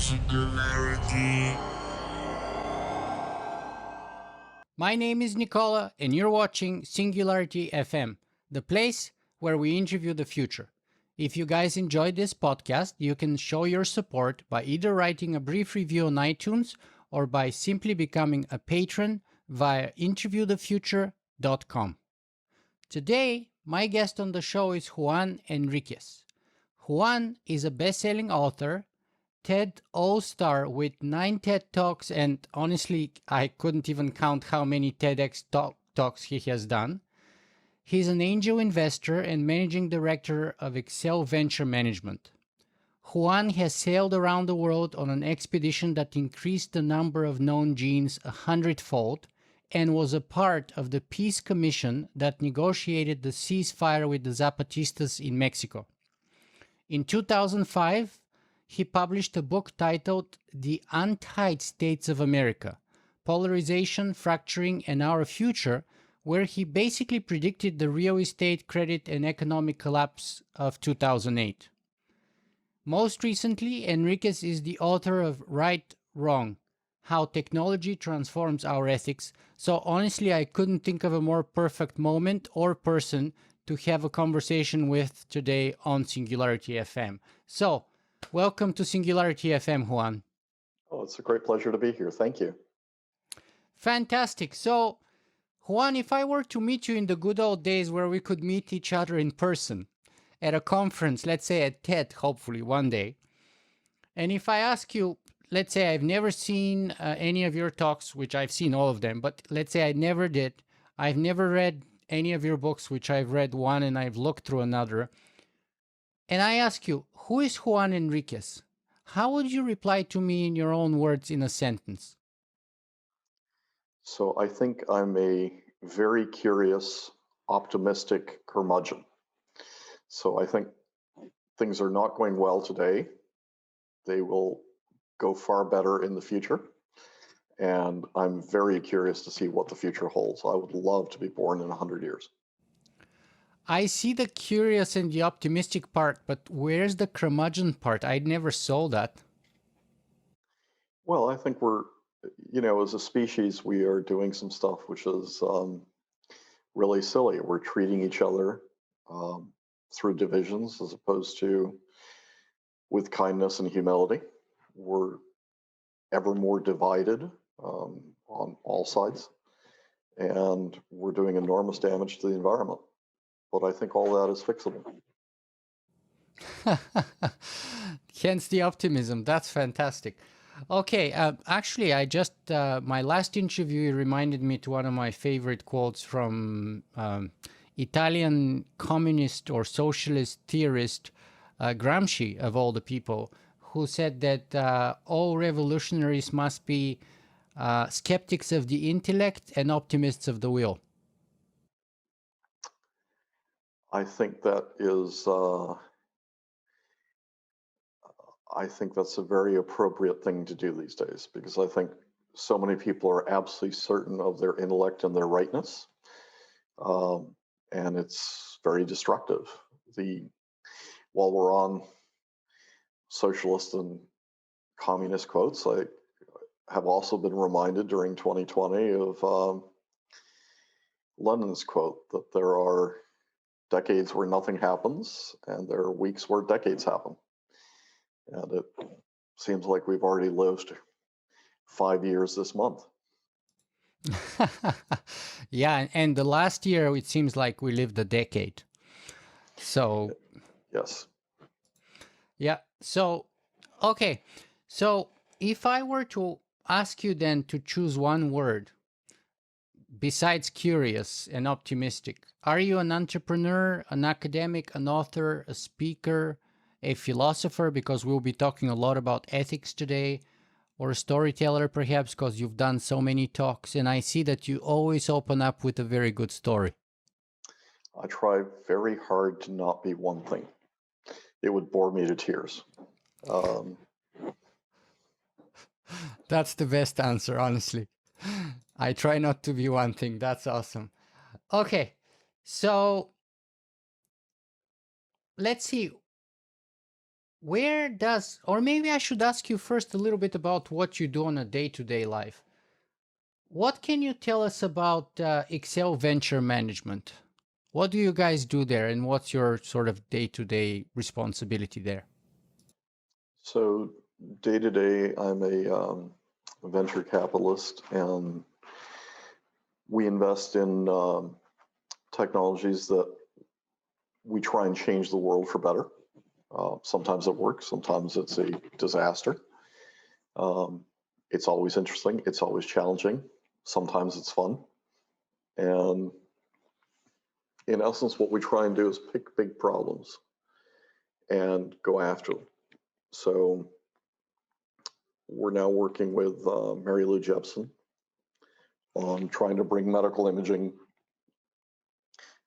Singularity. My name is Nicola, and you're watching Singularity FM, the place where we interview the future. If you guys enjoyed this podcast, you can show your support by either writing a brief review on iTunes or by simply becoming a patron via interviewthefuture.com. Today, my guest on the show is Juan Enriquez. Juan is a best-selling author, TED All-Star with 9 TED Talks, and honestly, I couldn't even count how many TEDx talks he has done. He's an angel investor and managing director of Excel Venture Management. Juan has sailed around the world on an expedition that increased the number of known genes 100-fold and was a part of the peace commission that negotiated the ceasefire with the Zapatistas in Mexico. In 2005, he published a book titled The Untied States of America, Polarization, Fracturing, and Our Future, where he basically predicted the real estate, credit, and economic collapse of 2008. Most recently, Enriquez is the author of Right, Wrong, How Technology Transforms Our Ethics, so honestly, I couldn't think of a more perfect moment or person to have a conversation with today on Singularity FM. So, welcome to Singularity FM, Juan. Oh, it's a great pleasure to be here. Thank you. Fantastic. So, Juan, if I were to meet you in the good old days where we could meet each other in person at a conference, let's say at TED, hopefully one day, and if I ask you, let's say I've never seen any of your talks, which I've seen all of them, but let's say I never did, I've never read any of your books, which I've read one and I've looked through another, and I ask you, who is Juan Enriquez? How would you reply to me in your own words in a sentence? So I think I'm a very curious, optimistic curmudgeon. So I think things are not going well today. They will go far better in the future. And I'm very curious to see what the future holds. I would love to be born in 100 years. I see the curious and the optimistic part, but where's the curmudgeon part? I never saw that. Well, I think we're, as a species, we are doing some stuff which is really silly. We're treating each other through divisions as opposed to with kindness and humility. We're ever more divided on all sides, and we're doing enormous damage to the environment. But I think all that is fixable. Hence the optimism. That's fantastic. Okay, actually, I just, my last interview reminded me to one of my favorite quotes from Italian communist or socialist theorist Gramsci, of all the people, who said that all revolutionaries must be skeptics of the intellect and optimists of the will. I think that is, I think that's a very appropriate thing to do these days, because I think so many people are absolutely certain of their intellect and their rightness. And it's very destructive. While we're on socialist and communist quotes, I have also been reminded during 2020 of Lenin's quote that there are decades where nothing happens, and there are weeks where decades happen. And it seems like we've already lived 5 years this month. Yeah, and the last year, it seems like we lived a decade. So, yes. Yeah, so, okay. So, if I were to ask you then to choose one word, besides curious and optimistic, are you an entrepreneur, an academic, an author, a speaker, a philosopher, because we'll be talking a lot about ethics today, or a storyteller perhaps because you've done so many talks, and I see that you always open up with a very good story? I try very hard to not be one thing. It would bore me to tears. That's the best answer, honestly. I try not to be one thing. That's awesome. Okay, so let's see. where does, or maybe I should ask you first a little bit about what you do on a day-to-day life. What can you tell us about Excel Venture Management? What do you guys do there, and what's your sort of day-to-day responsibility there? So day to day, I'm a venture capitalist, and we invest in technologies that we try and change the world for better. Sometimes it works, sometimes it's a disaster. It's always interesting, it's always challenging, sometimes it's fun. And in essence, what we try and do is pick big problems and go after them. So we're now working with Mary Lou Jepson on trying to bring medical imaging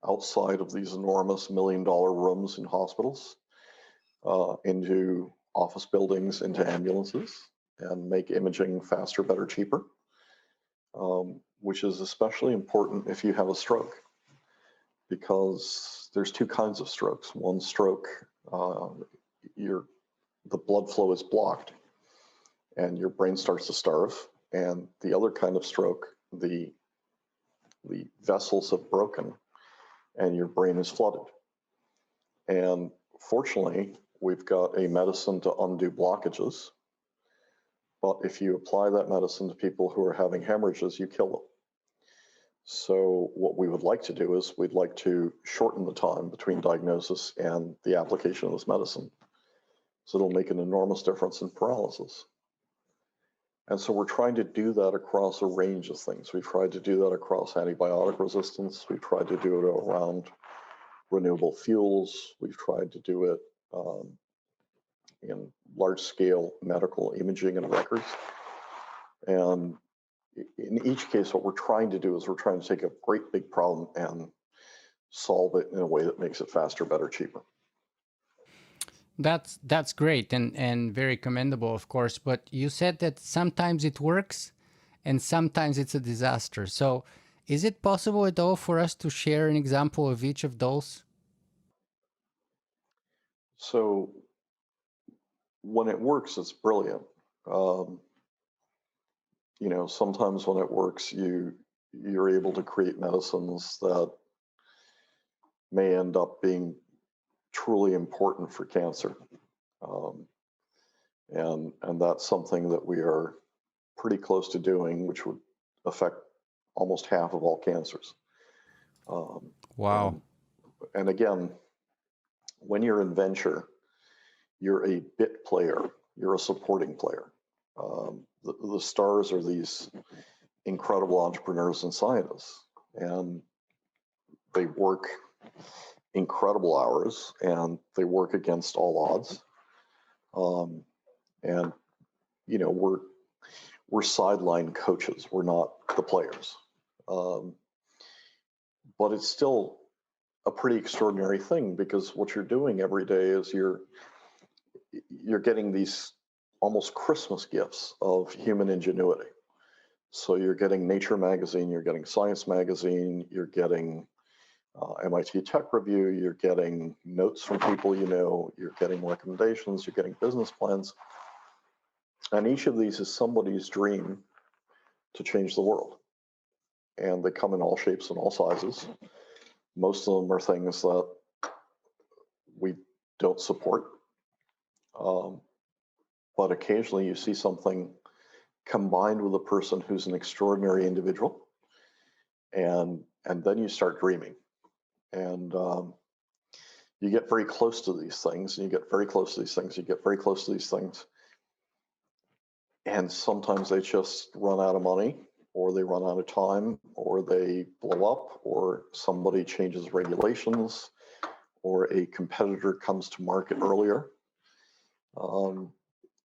outside of these enormous $1 million rooms in hospitals into office buildings, into ambulances, and make imaging faster, better, cheaper, which is especially important if you have a stroke, because there's two kinds of strokes. One stroke, the blood flow is blocked and your brain starts to starve. And the other kind of stroke, the vessels have broken and your brain is flooded. And fortunately, we've got a medicine to undo blockages. But if you apply that medicine to people who are having hemorrhages, you kill them. So what we would like to do is we'd like to shorten the time between diagnosis and the application of this medicine. So it'll make an enormous difference in paralysis. And so we're trying to do that across a range of things. We've tried to do that across antibiotic resistance. We've tried to do it around renewable fuels. We've tried to do it in large-scale medical imaging and records. And in each case, what we're trying to do is we're trying to take a great big problem and solve it in a way that makes it faster, better, cheaper. That's great and very commendable, of course. But you said that sometimes it works and sometimes it's a disaster. So is it possible at all for us to share an example of each of those? So when it works, it's brilliant. Sometimes when it works, you're able to create medicines that may end up being truly important for cancer. And that's something that we are pretty close to doing, which would affect almost half of all cancers. Wow. And again, when you're in venture, you're a bit player, you're a supporting player. The stars are these incredible entrepreneurs and scientists, and they work incredible hours and they work against all odds. And we're sideline coaches. We're not the players. But it's still a pretty extraordinary thing, because what you're doing every day is you're getting these almost Christmas gifts of human ingenuity. So you're getting Nature magazine, you're getting Science magazine, you're getting MIT Tech Review, you're getting notes from people you're getting recommendations, you're getting business plans. And each of these is somebody's dream to change the world. And they come in all shapes and all sizes. Most of them are things that we don't support. But occasionally you see something combined with a person who's an extraordinary individual. And then you start dreaming. And you get very close to these things, and you get very close to these things, you get very close to these things. And sometimes they just run out of money, or they run out of time, or they blow up, or somebody changes regulations, or a competitor comes to market earlier.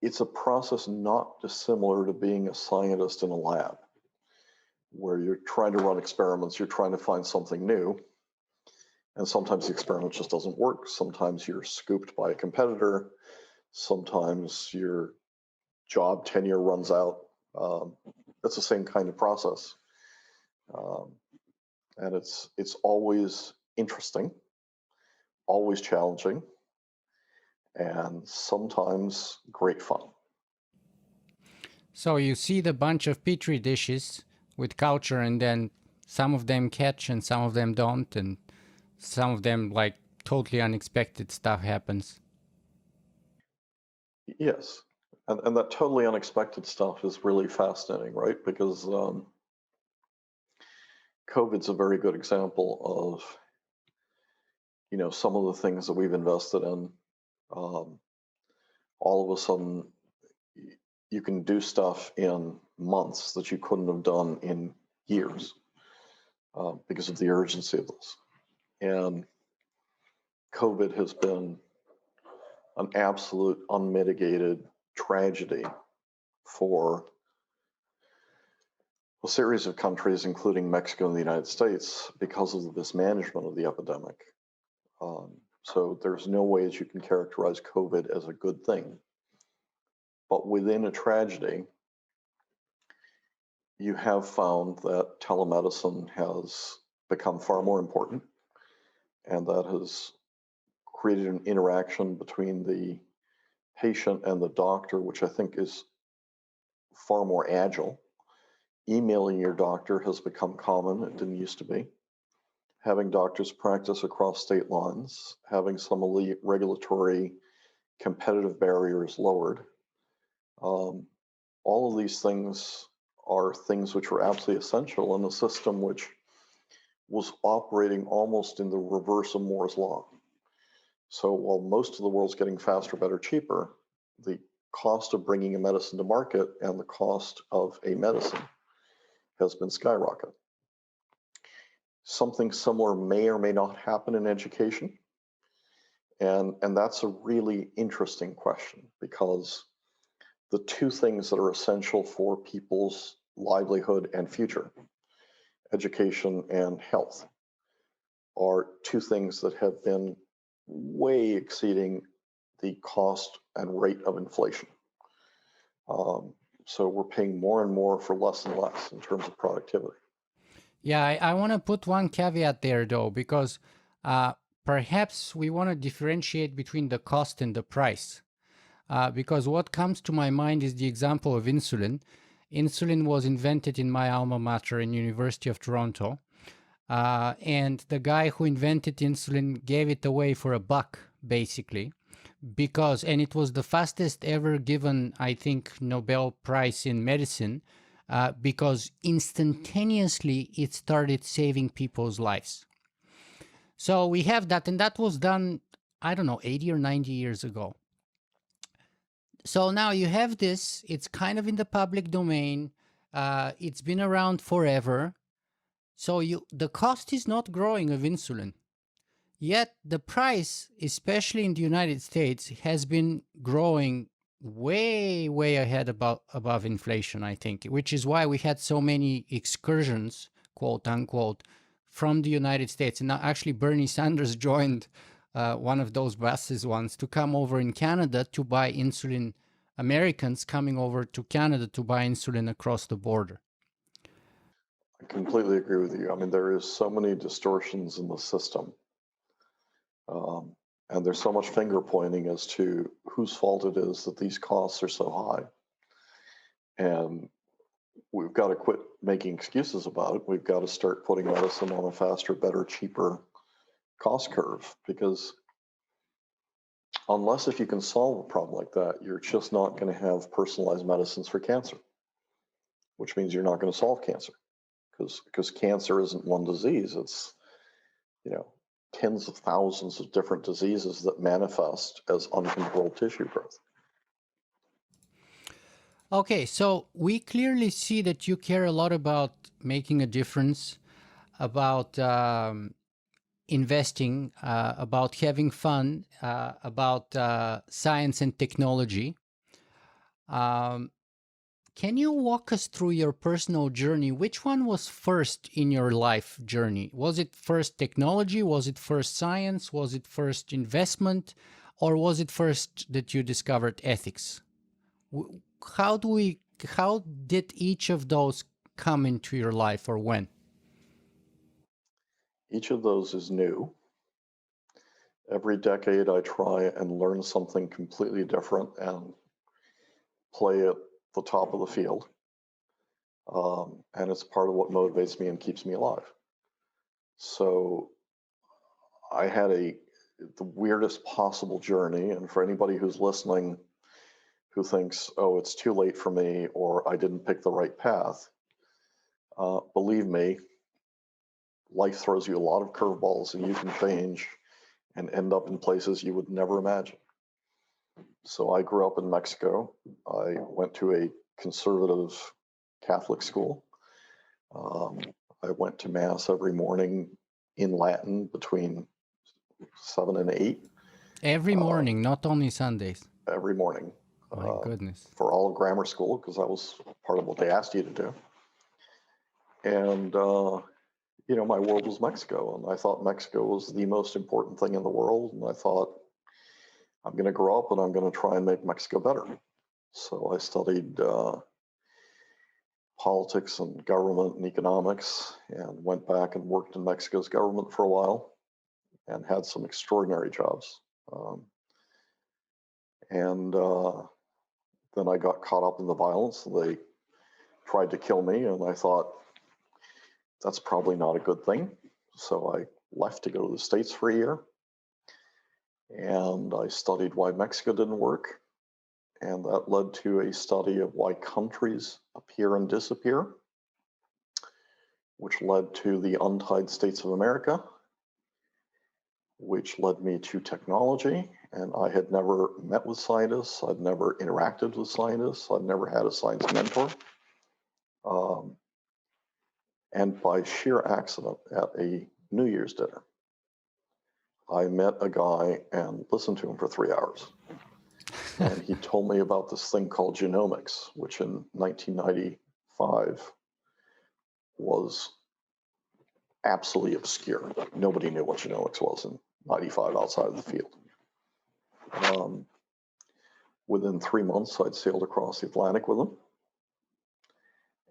It's a process not dissimilar to being a scientist in a lab, where you're trying to run experiments, you're trying to find something new, and sometimes the experiment just doesn't work. Sometimes you're scooped by a competitor. Sometimes your job tenure runs out. That's the same kind of process. And it's always interesting, always challenging, and sometimes great fun. So you see the bunch of petri dishes with culture, and then some of them catch and some of them don't, and some of them, like, totally unexpected stuff happens. Yes. And that totally unexpected stuff is really fascinating, right? Because COVID's a very good example of, some of the things that we've invested in. All of a sudden, you can do stuff in months that you couldn't have done in years because of the urgency of this. And COVID has been an absolute unmitigated tragedy for a series of countries, including Mexico and the United States, because of the mismanagement of the epidemic. So there's no way that you can characterize COVID as a good thing. But within a tragedy, you have found that telemedicine has become far more important, and that has created an interaction between the patient and the doctor, which I think is far more agile. Emailing your doctor has become common. It didn't used to be. Having doctors practice across state lines, having some of the regulatory competitive barriers lowered. All of these things are things which were absolutely essential in a system which was operating almost in the reverse of Moore's law. So while most of the world's getting faster, better, cheaper, the cost of bringing a medicine to market and the cost of a medicine has been skyrocketing. Something similar may or may not happen in education. And that's a really interesting question, because the two things that are essential for people's livelihood and future, education and health, are two things that have been way exceeding the cost and rate of inflation. So we're paying more and more for less and less in terms of productivity. Yeah, I want to put one caveat there, though, because perhaps we want to differentiate between the cost and the price. Because what comes to my mind is the example of insulin. Insulin was invented in my alma mater in University of Toronto. And the guy who invented insulin gave it away for $1, basically, and it was the fastest ever given, I think, Nobel Prize in medicine, because instantaneously it started saving people's lives. So we have that, and that was done, I don't know, 80 or 90 years ago. So now you have this, it's kind of in the public domain, it's been around forever. So the cost is not growing of insulin. Yet the price, especially in the United States, has been growing way, way ahead above inflation, I think, which is why we had so many excursions, quote unquote, from the United States. And now actually Bernie Sanders joined one of those buses once to come over in Canada to buy insulin, Americans coming over to Canada to buy insulin across the border. I completely agree with you. I mean, there is so many distortions in the system. And there's so much finger pointing as to whose fault it is that these costs are so high. And we've got to quit making excuses about it. We've got to start putting medicine on a faster, better, cheaper cost curve, because unless if you can solve a problem like that, you're just not going to have personalized medicines for cancer, which means you're not going to solve cancer, because cancer isn't one disease. It's, tens of thousands of different diseases that manifest as uncontrolled tissue growth. Okay, so we clearly see that you care a lot about making a difference, about investing, about having fun, about science and technology. Can you walk us through your personal journey? Which one was first in your life journey? Was it first technology? Was it first science? Was it first investment? Or was it first that you discovered ethics? How did each of those come into your life, or when? Each of those is new. Every decade, I try and learn something completely different and play at the top of the field. And it's part of what motivates me and keeps me alive. So I had the weirdest possible journey. And for anybody who's listening who thinks, oh, it's too late for me, or I didn't pick the right path, believe me, life throws you a lot of curveballs and you can change and end up in places you would never imagine. So I grew up in Mexico. I went to a conservative Catholic school. I went to Mass every morning in Latin between 7 and 8. Every morning, not only Sundays. Every morning. My goodness. For all of grammar school, because that was part of what they asked you to do. And, my world was Mexico. And I thought Mexico was the most important thing in the world. And I thought, I'm going to grow up and I'm going to try and make Mexico better. So I studied politics and government and economics, and went back and worked in Mexico's government for a while and had some extraordinary jobs. And then I got caught up in the violence. They tried to kill me, and I thought, that's probably not a good thing. So I left to go to the States for a year. And I studied why Mexico didn't work. And that led to a study of why countries appear and disappear, which led to the untied states of America, which led me to technology. And I had never met with scientists. I'd never interacted with scientists. I'd never had a science mentor. And by sheer accident at a New Year's dinner, I met a guy and listened to him for 3 hours. And he told me about this thing called genomics, which in 1995 was absolutely obscure. Nobody knew what genomics was in 95 outside of the field. Within 3 months, I'd sailed across the Atlantic with him.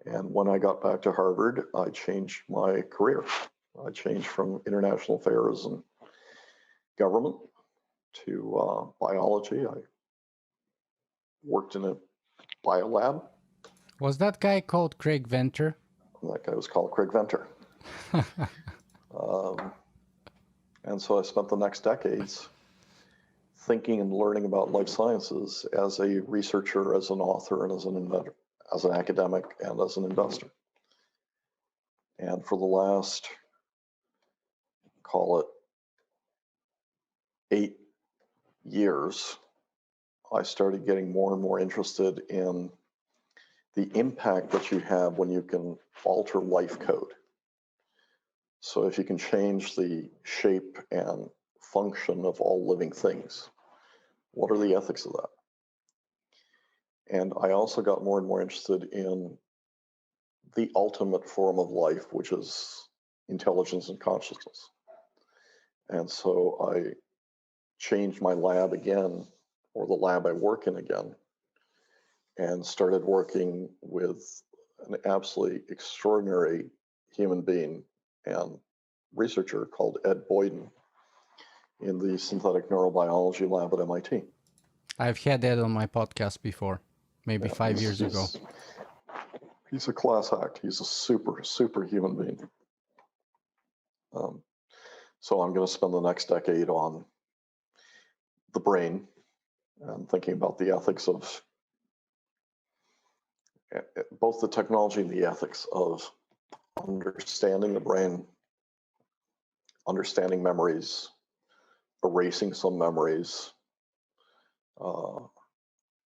And when I got back to Harvard, I changed my career. I changed from international affairs and government to biology. I worked in a biolab. Was that guy called Craig Venter? That guy was called Craig Venter. And so I spent the next decades thinking and learning about life sciences as a researcher, as an author, and as an inventor, as an academic, and as an investor. And for the last, call it 8 years, I started getting more and more interested in the impact that you have when you can alter life code. So if you can change the shape and function of all living things, what are the ethics of that? And I also got more and more interested in the ultimate form of life, which is intelligence and consciousness. And so I changed my lab again, or the lab I work in again, and started working with an absolutely extraordinary human being and researcher called Ed Boyden in the synthetic neurobiology lab at MIT. I've had Ed on my podcast before, maybe 5 years ago. He's a class act. He's a super human being. So I'm going to spend the next decade on the brain and thinking about the ethics of both the technology and the ethics of understanding the brain, understanding memories, erasing some memories,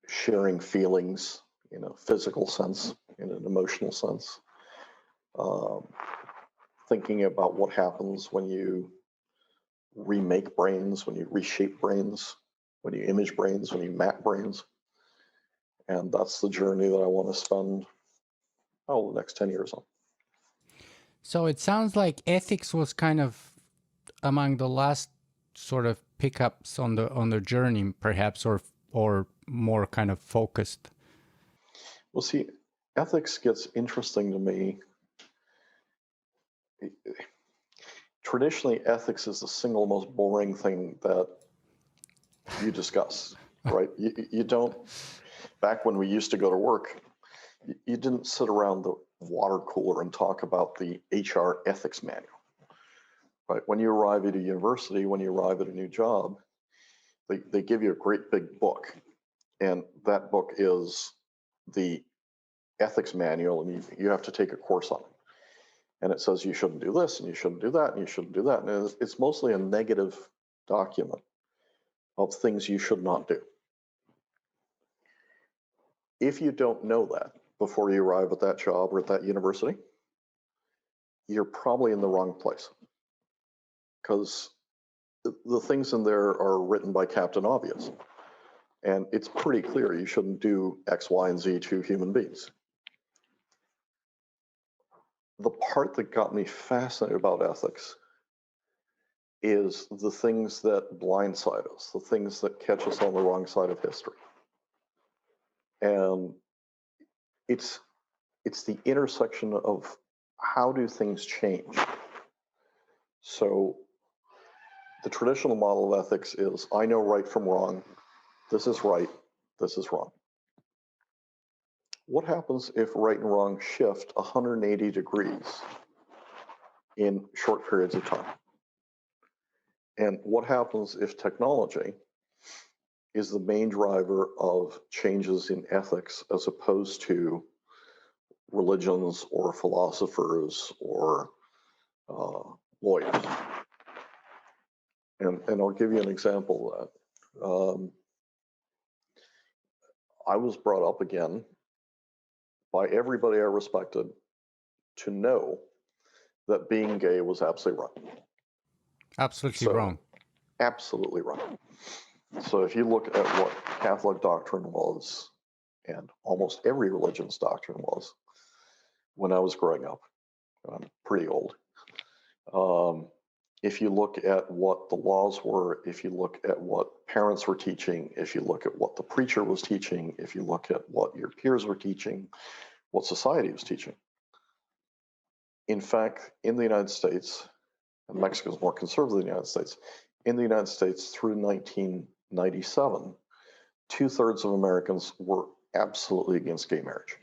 sharing feelings in a physical sense, in an emotional sense, thinking about what happens when you remake brains, when you reshape brains, when you image brains, when you map brains. And that's the journey that I want to spend, the next 10 years on. So it sounds like ethics was kind of among the last sort of pickups on the journey, perhaps, or more kind of focused. Well, see, ethics gets interesting to me. traditionally, ethics is the single most boring thing that you discuss, right? You don't, back when we used to go to work, you didn't sit around the water cooler and talk about the HR ethics manual, right? When you arrive at a university, when you arrive at a new job, they give you a great big book, and that book is the ethics manual, and you have to take a course on it. And it says you shouldn't do this, and you shouldn't do that, and you shouldn't do that. And it's mostly a negative document of things you should not do. If you don't know that before you arrive at that job or at that university, you're probably in the wrong place, because the things in there are written by Captain Obvious. And it's pretty clear you shouldn't do X, Y, and Z to human beings. The part that got me fascinated about ethics is the things that blindside us, the things that catch us on the wrong side of history. And it's the intersection of how do things change. So the traditional model of ethics is, I know right from wrong, this is right, this is wrong. What happens if right and wrong shift 180 degrees in short periods of time? And what happens if technology is the main driver of changes in ethics as opposed to religions or philosophers or lawyers? And I'll give you an example of that. I was brought up again by everybody I respected to know that being gay was absolutely wrong. Absolutely wrong. Absolutely wrong. So if you look at what Catholic doctrine was, and almost every religion's doctrine was, when I was growing up, I'm pretty old. If you look at what the laws were, if you look at what parents were teaching, if you look at what the preacher was teaching, if you look at what your peers were teaching, what society was teaching. In fact, in the United States, and Mexico is more conservative than the United States, in the United States through 1997, 2/3 of Americans were absolutely against gay marriage.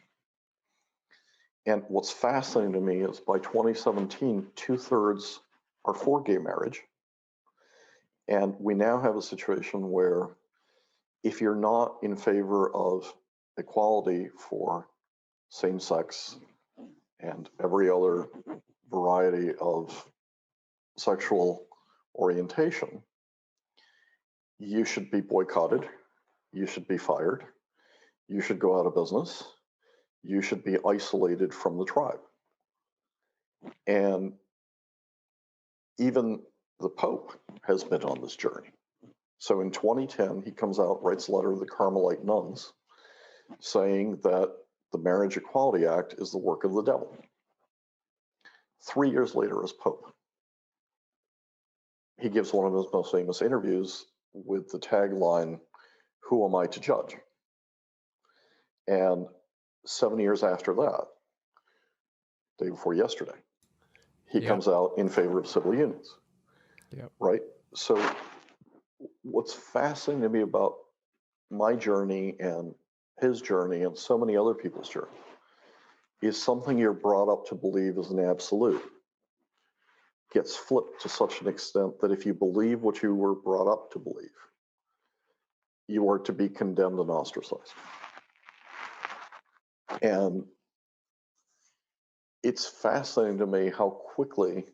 And what's fascinating to me is by 2017, 2/3 are for gay marriage. And we now have a situation where if you're not in favor of equality for same-sex and every other variety of sexual orientation, you should be boycotted, you should be fired, you should go out of business, you should be isolated from the tribe. And even the Pope has been on this journey. So in 2010, he comes out, writes a letter to the Carmelite nuns saying that the Marriage Equality Act is the work of the devil. 3 years later, as Pope, he gives one of his most famous interviews with the tagline, "Who am I to judge?" And 7 years after that, day before yesterday, he comes out in favor of civil unions. Right? So what's fascinating to me about my journey and his journey and so many other people's journey is something you're brought up to believe is an absolute gets flipped to such an extent that if you believe what you were brought up to believe, you are to be condemned and ostracized. And it's fascinating to me how quickly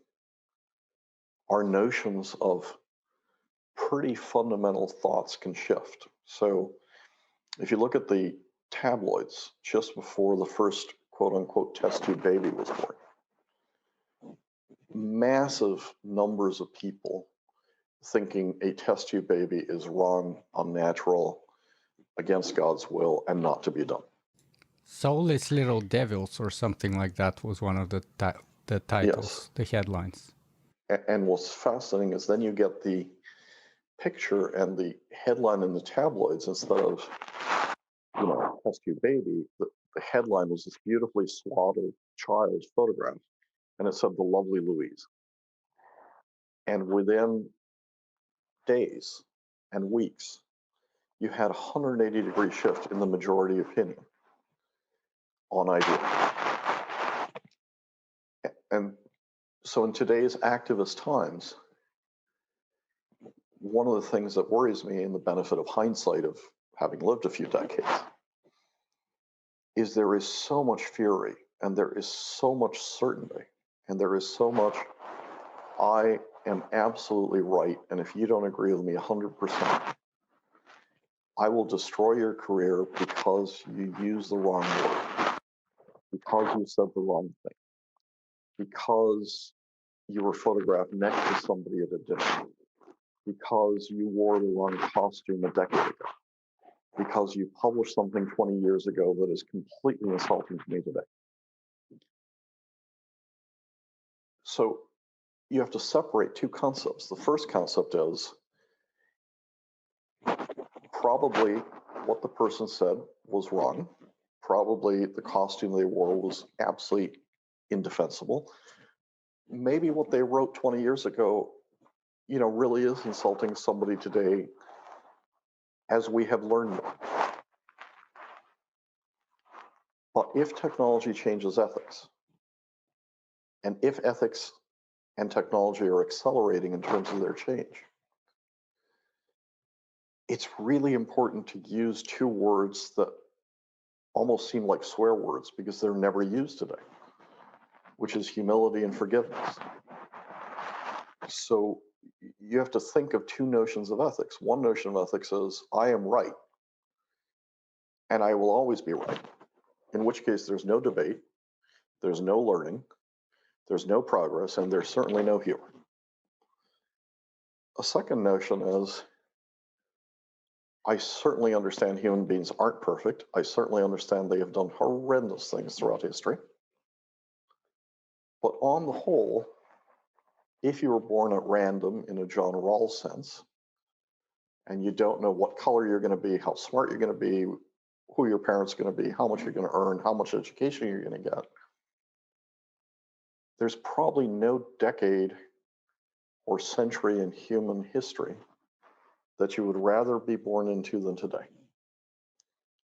our notions of pretty fundamental thoughts can shift. So if you look at the tabloids just before the first quote unquote test tube baby was born, massive numbers of people thinking a test tube baby is wrong, unnatural, against God's will, and not to be done. Soulless little devils or something like that was one of the titles, the headlines. And what's fascinating is then you get the picture and the headline in the tabloids instead of, test tube baby, the headline was this beautifully swaddled child's photograph, and it said the lovely Louise. And within days and weeks, you had a 180-degree shift in the majority opinion on ideas. And so in today's activist times, one of the things that worries me, in the benefit of hindsight of having lived a few decades, is there is so much fury, and there is so much certainty, and there is so much, I am absolutely right, and if you don't agree with me 100%, I will destroy your career because you used the wrong word, because you said the wrong thing, because you were photographed next to somebody at a dinner, because you wore the wrong costume a decade ago, because you published something 20 years ago that is completely insulting to me today. So you have to separate two concepts. The first concept is probably what the person said was wrong. Probably the costume they wore was absolutely indefensible. Maybe what they wrote 20 years ago, really is insulting somebody today, as we have learned more. But if technology changes ethics, and if ethics and technology are accelerating in terms of their change, it's really important to use two words that almost seem like swear words because they're never used today, which is humility and forgiveness. So you have to think of two notions of ethics. One notion of ethics is, I am right, and I will always be right, in which case there's no debate, there's no learning, there's no progress, and there's certainly no humor. A second notion is, I certainly understand human beings aren't perfect. I certainly understand they have done horrendous things throughout history. But on the whole, if you were born at random in a John Rawls sense, and you don't know what color you're going to be, how smart you're going to be, who your parents are going to be, how much you're going to earn, how much education you're going to get, there's probably no decade or century in human history that you would rather be born into than today.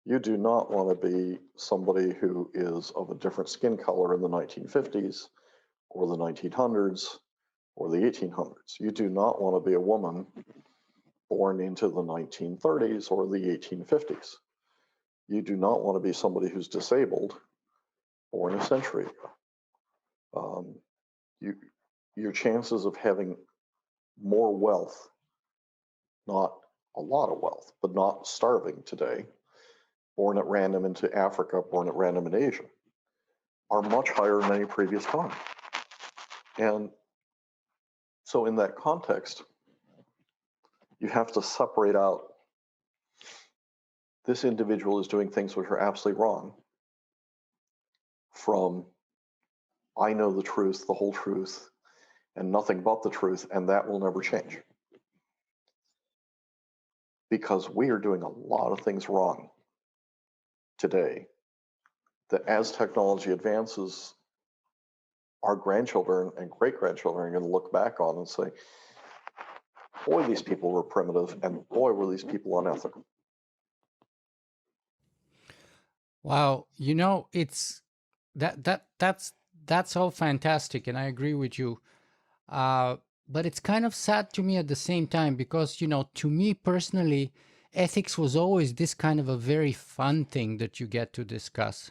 You do not want to be somebody who is of a different skin color in the 1950s or the 1900s or the 1800s. You do not want to be a woman born into the 1930s or the 1850s. You do not want to be somebody who's disabled born a century ago. Your chances of having more wealth, not a lot of wealth, but not starving today, born at random into Africa, born at random in Asia, are much higher than any previous time. And so in that context, you have to separate out, this individual is doing things which are absolutely wrong, from, I know the truth, the whole truth, and nothing but the truth, and that will never change. Because we are doing a lot of things wrong today that, as technology advances, our grandchildren and great-grandchildren are going to look back on and say, boy, these people were primitive, and boy, were these people unethical. Wow, it's that's all fantastic, and I agree with you. But it's kind of sad to me at the same time because, to me personally, ethics was always this kind of a very fun thing that you get to discuss.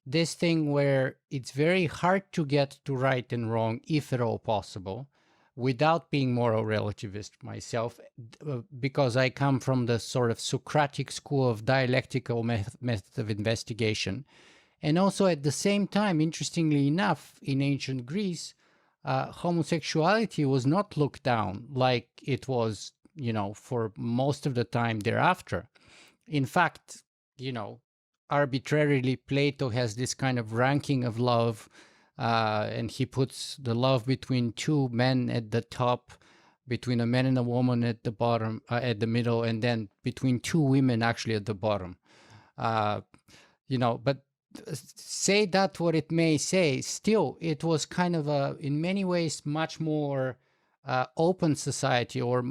This thing where it's very hard to get to right and wrong, if at all possible, without being moral relativist myself, because I come from the sort of Socratic school of dialectical method of investigation. And also at the same time, interestingly enough, in ancient Greece, homosexuality was not looked down like it was, for most of the time thereafter. In fact, arbitrarily, Plato has this kind of ranking of love, and he puts the love between two men at the top, between a man and a woman at the bottom, at the middle, and then between two women actually at the bottom. But say that what it may say, still it was kind of in many ways much more open society or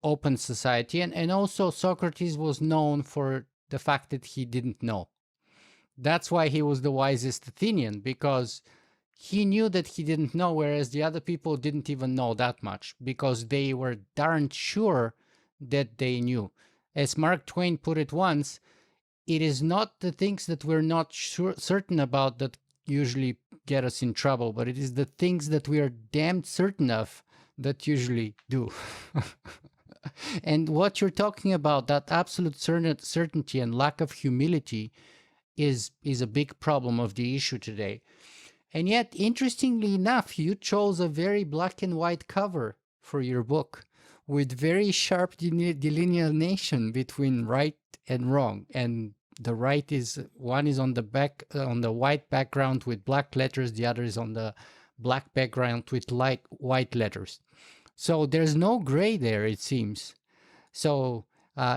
open society. And also Socrates was known for the fact that he didn't know. That's why he was the wisest Athenian, because he knew that he didn't know, whereas the other people didn't even know that much because they were darn sure that they knew. As Mark Twain put it once, it is not the things that we're not certain about that usually get us in trouble, but it is the things that we are damned certain of that usually do. And what you're talking about, that absolute certainty and lack of humility, is a big problem of the issue today. And yet, interestingly enough, you chose a very black and white cover for your book with very sharp delineation between right and wrong. And the right is, one is on the back, on the white background with black letters, the other is on the black background with light white letters. So there's no gray there, it seems. So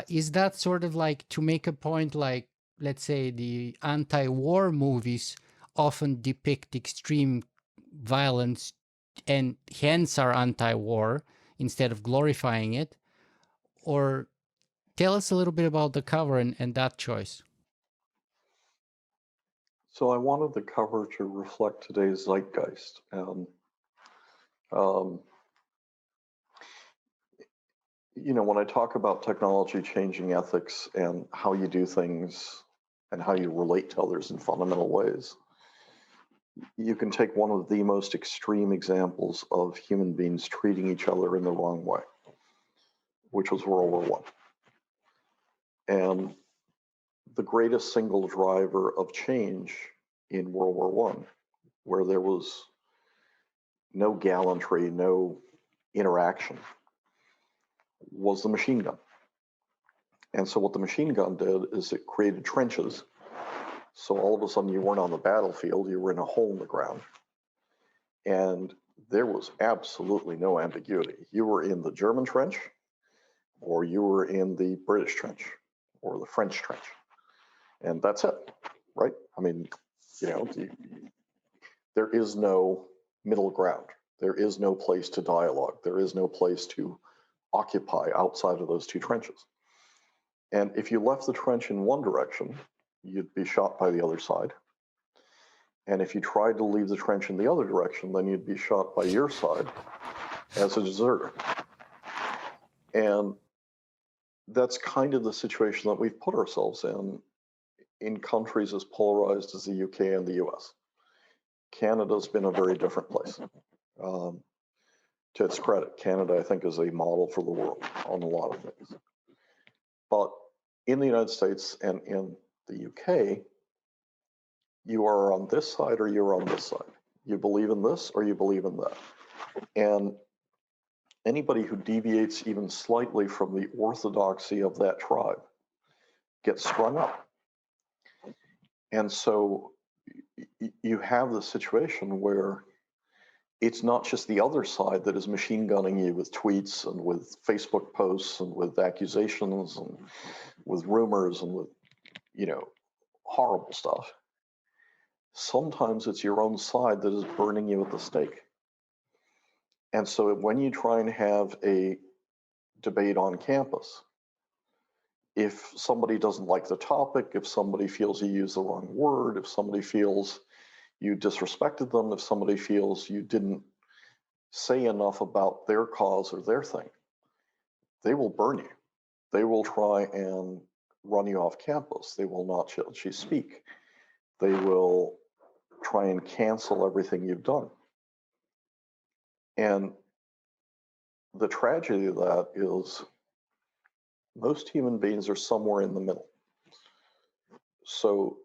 is that sort of like to make a point, like, let's say the anti-war movies often depict extreme violence and hence are anti-war instead of glorifying it? Or tell us a little bit about the cover and that choice. So I wanted the cover to reflect today's zeitgeist. Um, when I talk about technology changing ethics and how you do things and how you relate to others in fundamental ways, you can take one of the most extreme examples of human beings treating each other in the wrong way, which was World War I. And the greatest single driver of change in World War I, where there was no gallantry, no interaction, was the machine gun. And so what the machine gun did is it created trenches. So all of a sudden you weren't on the battlefield, you were in a hole in the ground. And there was absolutely no ambiguity. You were in the German trench, or you were in the British trench, or the French trench. And that's it, right? I mean, there is no middle ground. There is no place to dialogue. There is no place to occupy outside of those two trenches. And if you left the trench in one direction, you'd be shot by the other side. And if you tried to leave the trench in the other direction, then you'd be shot by your side as a deserter. And that's kind of the situation that we've put ourselves in countries as polarized as the UK and the US. Canada's been a very different place. To its credit, Canada, I think, is a model for the world on a lot of things. But in the United States and in the UK, you are on this side or you're on this side. You believe in this or you believe in that. And anybody who deviates even slightly from the orthodoxy of that tribe gets strung up. And so you have the situation where it's not just the other side that is machine gunning you with tweets and with Facebook posts and with accusations and with rumors and with, horrible stuff. Sometimes it's your own side that is burning you at the stake. And so when you try and have a debate on campus, if somebody doesn't like the topic, if somebody feels you used the wrong word, if somebody feels you disrespected them, if somebody feels you didn't say enough about their cause or their thing, they will burn you. They will try and run you off campus. They will not let you speak. They will try and cancel everything you've done. And the tragedy of that is most human beings are somewhere in the middle. So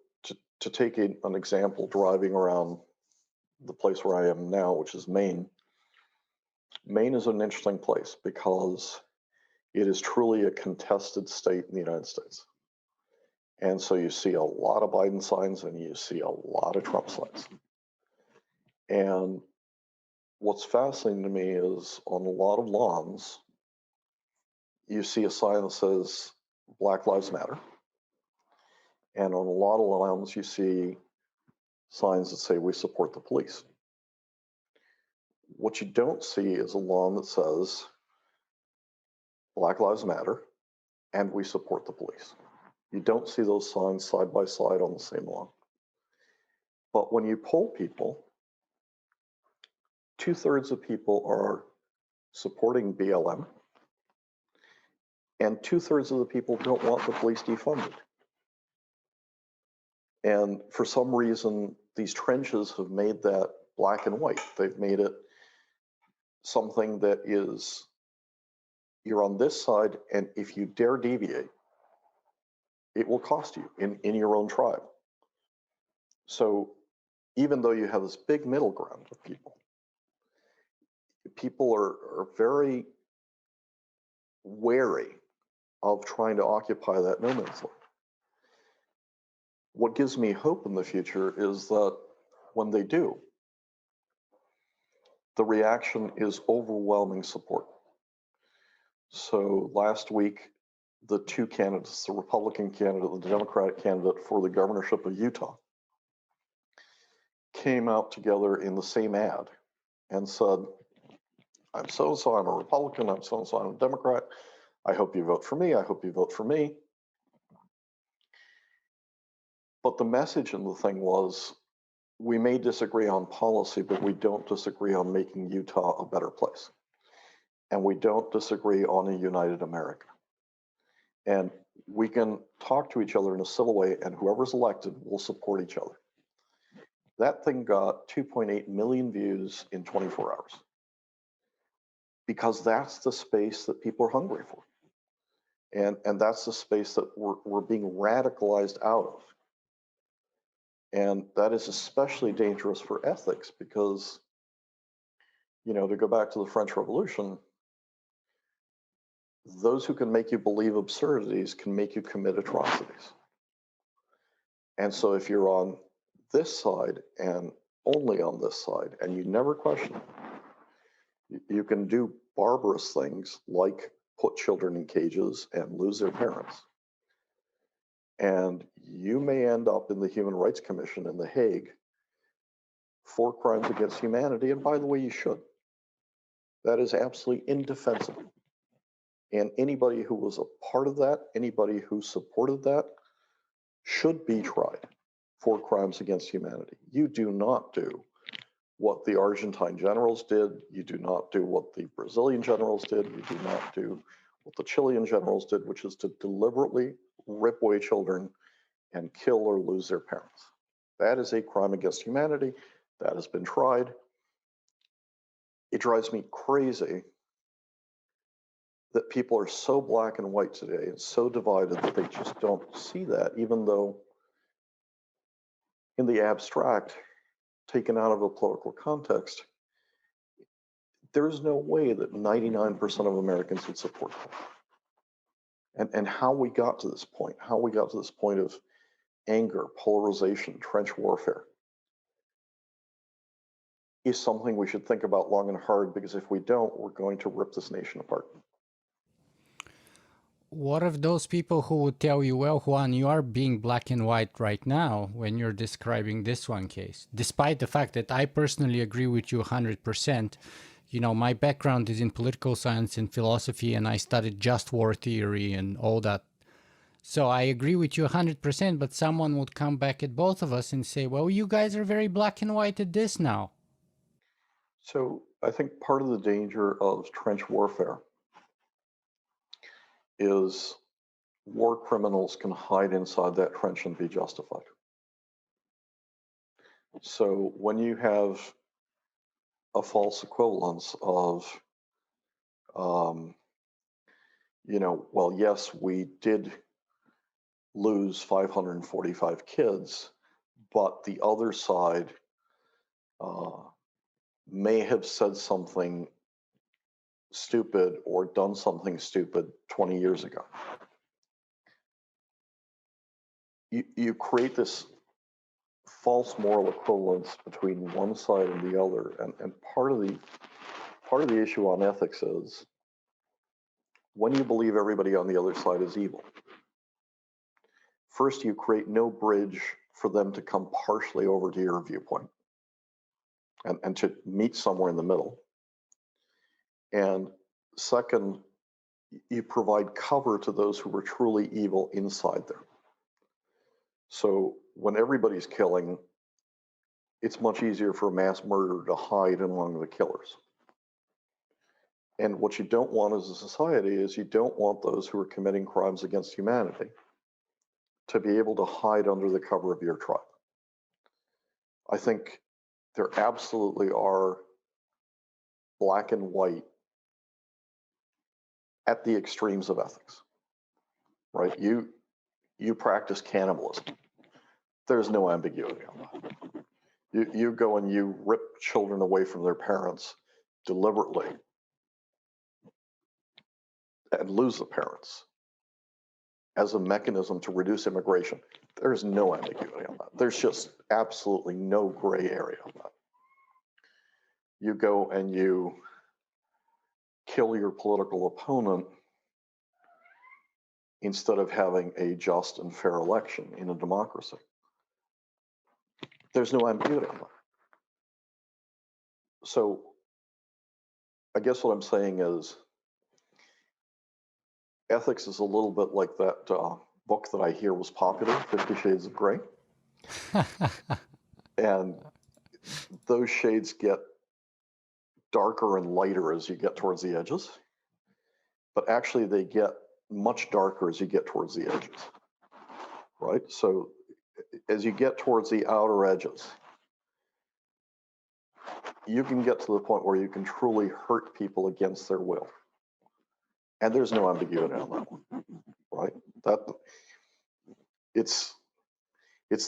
to take an example, driving around the place where I am now, which is Maine. Maine is an interesting place because it is truly a contested state in the United States. And so you see a lot of Biden signs and you see a lot of Trump signs. And what's fascinating to me is on a lot of lawns, you see a sign that says Black Lives Matter. And on a lot of lawns, you see signs that say we support the police. What you don't see is a lawn that says Black Lives Matter and we support the police. You don't see those signs side by side on the same lawn. But when you poll people, 2/3 of people are supporting BLM, and 2/3 of the people don't want the police defunded. And for some reason, these trenches have made that black and white. They've made it something that is, you're on this side, and if you dare deviate, it will cost you in your own tribe. So even though you have this big middle ground of people are very wary of trying to occupy that no man's land. What gives me hope in the future is that when they do, the reaction is overwhelming support. So last week, the two candidates, the Republican candidate, the Democratic candidate for the governorship of Utah, came out together in the same ad and said, I'm so-and-so, I'm a Republican, I'm so-and-so, I'm a Democrat. I hope you vote for me, I hope you vote for me. But the message in the thing was, we may disagree on policy, but we don't disagree on making Utah a better place. And we don't disagree on a united America. And we can talk to each other in a civil way, and whoever's elected will support each other. That thing got 2.8 million views in 24 hours. Because that's the space that people are hungry for. And that's the space that we're being radicalized out of. And that is especially dangerous for ethics because, to go back to the French Revolution, those who can make you believe absurdities can make you commit atrocities. And so if you're on this side and only on this side, and you never question it, you can do barbarous things like put children in cages and lose their parents. And you may end up in the Human Rights Commission in The Hague for crimes against humanity. And by the way, you should. That is absolutely indefensible. And anybody who was a part of that, anybody who supported that, should be tried for crimes against humanity. You do not do what the Argentine generals did. You do not do what the Brazilian generals did. You do not do what the Chilean generals did, which is to deliberately rip away children and kill or lose their parents. That is a crime against humanity. That has been tried. It drives me crazy that people are so black and white today and so divided that they just don't see that, even though in the abstract, taken out of a political context, there's no way that 99% of Americans would support that. And how we got to this point, of anger, polarization, trench warfare, is something we should think about long and hard, because if we don't, we're going to rip this nation apart. What of those people who would tell you, well, Juan, you are being black and white right now when you're describing this one case, despite the fact that I personally agree with you 100%. My background is in political science and philosophy, and I studied just war theory and all that. So I agree with you 100%, but someone would come back at both of us and say, well, you guys are very black and white at this now. So I think part of the danger of trench warfare is war criminals can hide inside that trench and be justified. So when you have a false equivalence of, well, yes, we did lose 545 kids, but the other side may have said something stupid or done something stupid 20 years ago. You create this false moral equivalence between one side and the other, and part of the issue on ethics is when you believe everybody on the other side is evil, first you create no bridge for them to come partially over to your viewpoint. and to meet somewhere in the middle. And second, you provide cover to those who are truly evil inside there. So when everybody's killing, it's much easier for a mass murderer to hide among the killers. And what you don't want as a society is you don't want those who are committing crimes against humanity to be able to hide under the cover of your tribe. I think there absolutely are black and white at the extremes of ethics, right? You practice cannibalism. There's no ambiguity on that. You go and you rip children away from their parents deliberately and lose the parents as a mechanism to reduce immigration. There's no ambiguity on that. There's just absolutely no gray area on that. You go and you kill your political opponent instead of having a just and fair election in a democracy. There's no ambiguity on that. So I guess what I'm saying is ethics is a little bit like that book that I hear was popular, 50 Shades of Grey. And those shades get darker and lighter as you get towards the edges. But actually they get much darker as you get towards the edges, right? So as you get towards the outer edges, you can get to the point where you can truly hurt people against their will. And there's no ambiguity on that one, right? That it's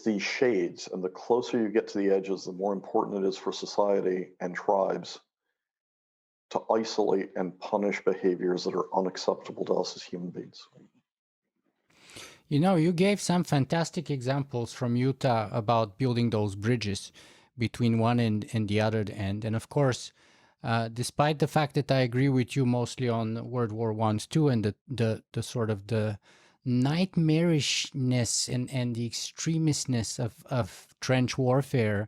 these shades, and the closer you get to the edges, the more important it is for society and tribes to isolate and punish behaviors that are unacceptable to us as human beings. You know, you gave some fantastic examples from Utah about building those bridges between one end and the other end. And of course, despite the fact that I agree with you mostly on World War I, II, and the sort of the nightmarishness and the extremistness of trench warfare,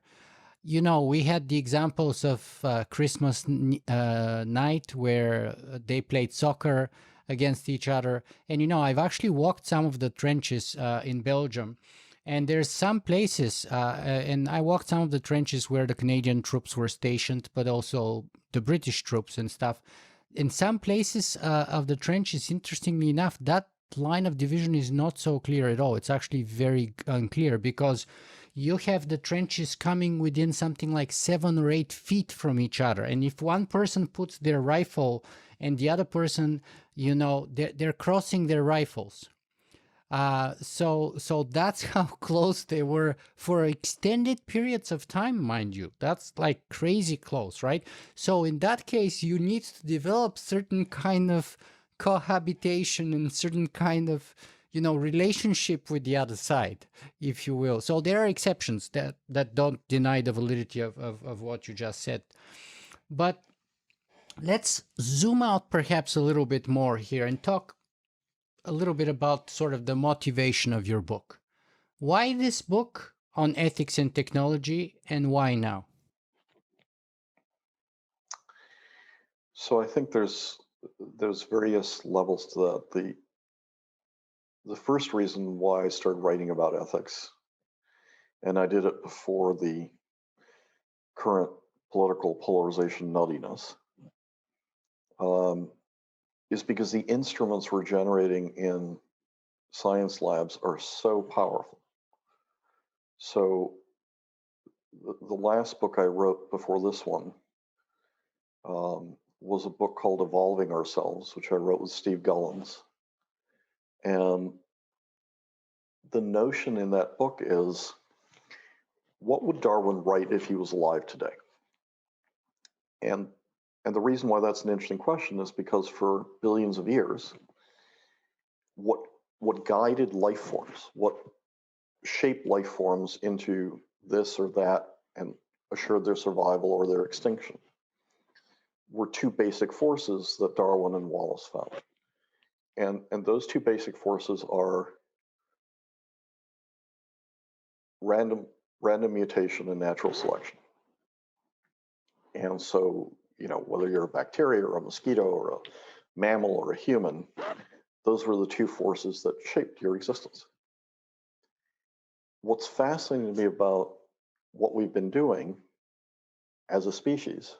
you know, we had the examples of Christmas night where they played soccer against each other. And, you know, I've actually walked some of the trenches in Belgium. And there's some places, and I walked some of the trenches where the Canadian troops were stationed, but also the British troops and stuff. In some places of the trenches, interestingly enough, that line of division is not so clear at all. It's actually very unclear because you have the trenches coming within something like 7 or 8 feet from each other. And if one person puts their rifle and the other person, you know, they're crossing their rifles. So that's how close they were for extended periods of time, mind you. That's like crazy close, right? So in that case, you need to develop certain kind of cohabitation and certain kind of, you know, relationship with the other side, if you will. So there are exceptions that don't deny the validity of what you just said. But let's zoom out perhaps a little bit more here and talk a little bit about sort of the motivation of your book. Why this book on ethics and technology, and why now? So I think there's various levels to that. The first reason why I started writing about ethics, and I did it before the current political polarization nuttiness, is because the instruments we're generating in science labs are so powerful. So the last book I wrote before this one was a book called Evolving Ourselves, which I wrote with Steve Gullins. And the notion in that book is, what would Darwin write if he was alive today? And the reason why that's an interesting question is because for billions of years, what guided life forms, what shaped life forms into this or that and assured their survival or their extinction, were two basic forces that Darwin and Wallace found. And those two basic forces are random mutation and natural selection. And so, whether you're a bacteria or a mosquito or a mammal or a human, those were the two forces that shaped your existence. What's fascinating to me about what we've been doing as a species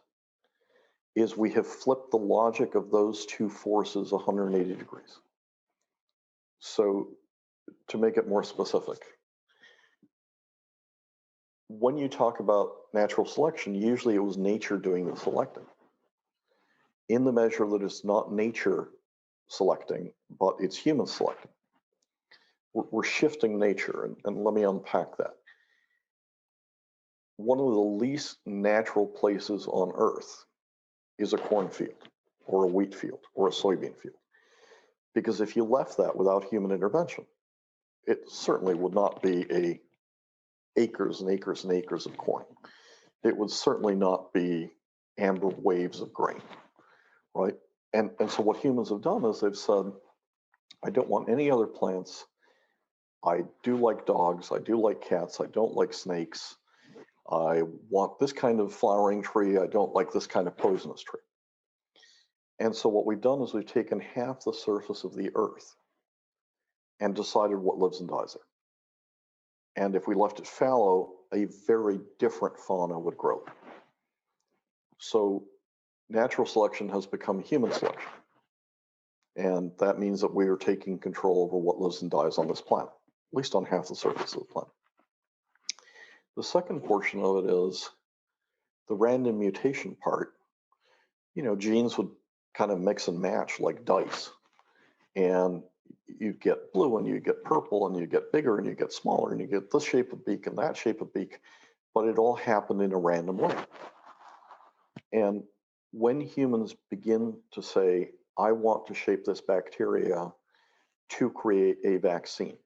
is we have flipped the logic of those two forces 180 degrees. So, to make it more specific, when you talk about natural selection, usually it was nature doing the selecting. In the measure that it's not nature selecting, but it's human selecting. We're shifting nature, and let me unpack that. One of the least natural places on Earth is a cornfield, or a wheat field, or a soybean field. Because if you left that without human intervention, it certainly would not be acres and acres and acres of corn. It would certainly not be amber waves of grain, right? And so what humans have done is they've said, I don't want any other plants. I do like dogs. I do like cats. I don't like snakes. I want this kind of flowering tree. I don't like this kind of poisonous tree. And so what we've done is we've taken half the surface of the earth and decided what lives and dies there. And if we left it fallow, a very different fauna would grow. So natural selection has become human selection. And that means that we are taking control over what lives and dies on this planet, at least on half the surface of the planet. The second portion of it is the random mutation part. Genes would kind of mix and match like dice. And you get blue and you get purple and you get bigger and you get smaller and you get this shape of beak and that shape of beak. But it all happened in a random way. And when humans begin to say, I want to shape this bacteria to create a vaccine,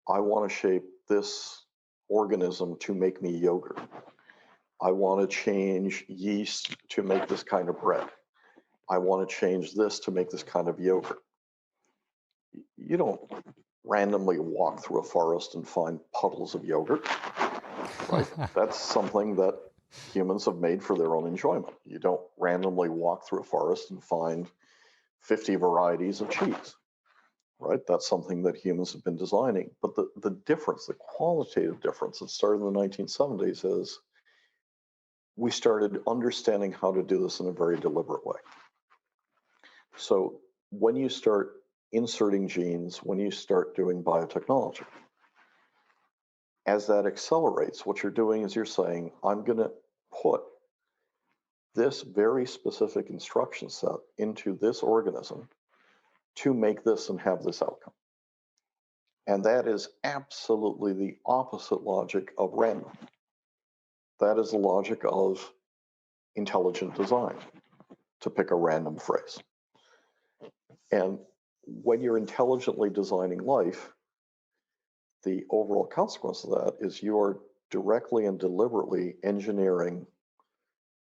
I want to shape this organism to make me yogurt, I want to change yeast to make this kind of bread, I want to change this to make this kind of yogurt. You don't randomly walk through a forest and find puddles of yogurt, right? That's something that humans have made for their own enjoyment. You don't randomly walk through a forest and find 50 varieties of cheese, right? That's something that humans have been designing. But the difference, the qualitative difference that started in the 1970s is we started understanding how to do this in a very deliberate way. So when you start inserting genes, when you start doing biotechnology, as that accelerates, what you're doing is you're saying, I'm going to put this very specific instruction set into this organism to make this and have this outcome. And that is absolutely the opposite logic of random. That is the logic of intelligent design, to pick a random phrase. And when you're intelligently designing life, the overall consequence of that is you're directly and deliberately engineering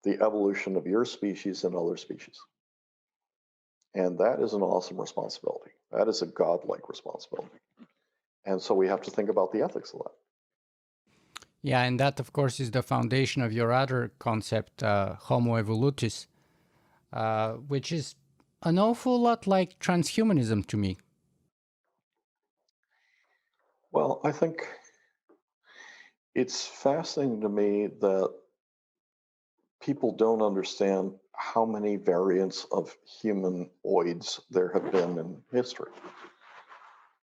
the evolution of your species and other species. And that is an awesome responsibility. That is a godlike responsibility. And so we have to think about the ethics of that. Yeah, and that, of course, is the foundation of your other concept, Homo Evolutis, which is an awful lot like transhumanism to me. Well, I think it's fascinating to me that people don't understand how many variants of humanoids there have been in history.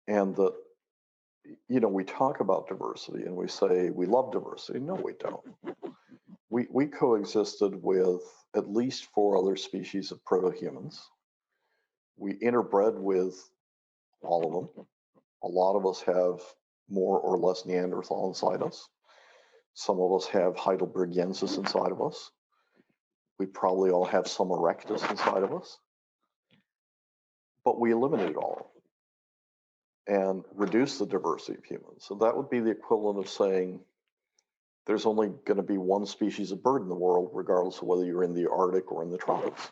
And that, we talk about diversity and we say we love diversity. No, we don't. We coexisted with at least 4 other species of proto-humans. We interbred with all of them. A lot of us have more or less Neanderthal inside us. Some of us have Heidelbergensis inside of us. We probably all have some erectus inside of us. But we eliminated all of them and reduced the diversity of humans. So that would be the equivalent of saying there's only going to be one species of bird in the world, regardless of whether you're in the Arctic or in the tropics.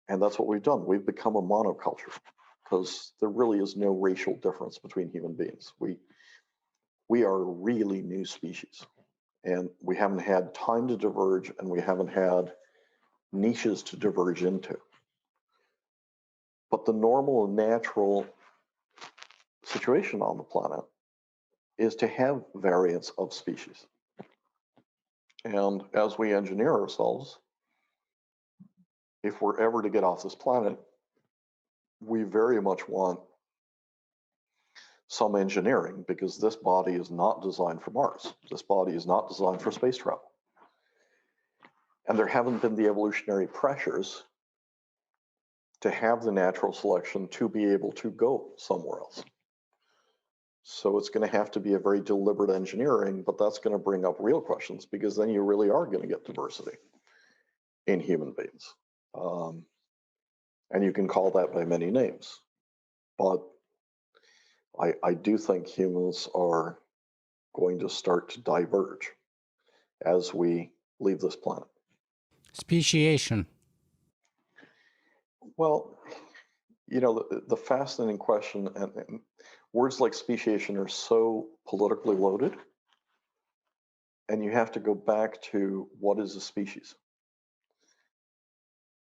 And that's what we've done. We've become a monoculture because there really is no racial difference between human beings. We are a really new species. And we haven't had time to diverge, and we haven't had niches to diverge into. But the normal and natural situation on the planet is to have variants of species. And as we engineer ourselves, if we're ever to get off this planet, we very much want some engineering, because this body is not designed for Mars. This body is not designed for space travel. And there haven't been the evolutionary pressures to have the natural selection to be able to go somewhere else. So it's going to have to be a very deliberate engineering, but that's going to bring up real questions, because then you really are going to get diversity in human beings. And you can call that by many names. But I do think humans are going to start to diverge as we leave this planet. Speciation. Well, you know, the fascinating question, and words like speciation are so politically loaded, and you have to go back to what is a species.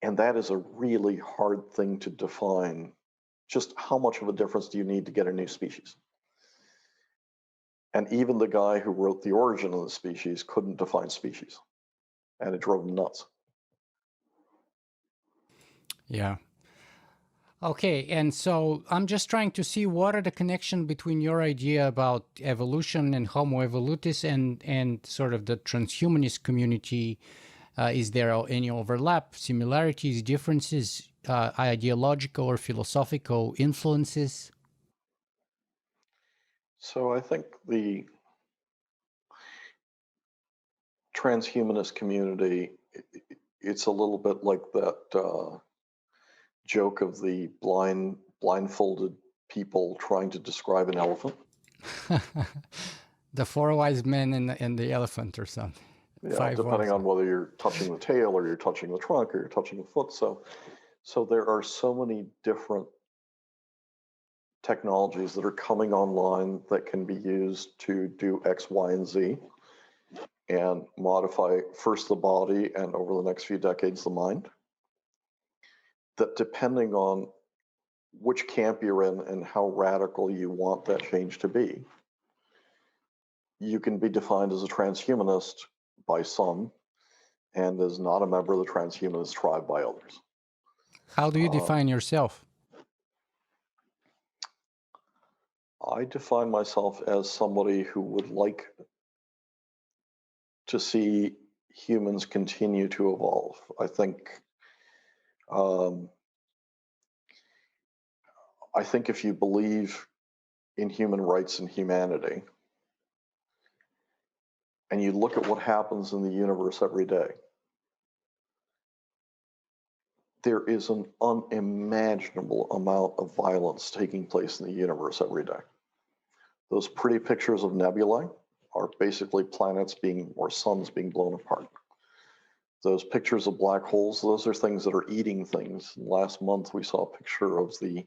And that is a really hard thing to define. Just how much of a difference do you need to get a new species? And even the guy who wrote The Origin of the Species couldn't define species, and it drove him nuts. Yeah. Okay, and so I'm just trying to see what are the connection between your idea about evolution and Homo evolutis and sort of the transhumanist community. Is there any overlap, similarities, differences, ideological or philosophical influences? So I think the transhumanist community, it's a little bit like that joke of the blindfolded people trying to describe an elephant. The four wise men and the elephant or something. Yeah, depending on whether you're touching the tail or you're touching the trunk or you're touching the foot. So there are so many different technologies that are coming online that can be used to do X, Y, and Z and modify first the body and over the next few decades the mind. That depending on which camp you're in and how radical you want that change to be, you can be defined as a transhumanist by some and as not a member of the transhumanist tribe by others. How do you define yourself? I define myself as somebody who would like to see humans continue to evolve. I think if you believe in human rights and humanity, and you look at what happens in the universe every day, there is an unimaginable amount of violence taking place in the universe every day. Those pretty pictures of nebulae are basically planets or suns being blown apart. Those pictures of black holes, those are things that are eating things. Last month, we saw a picture of the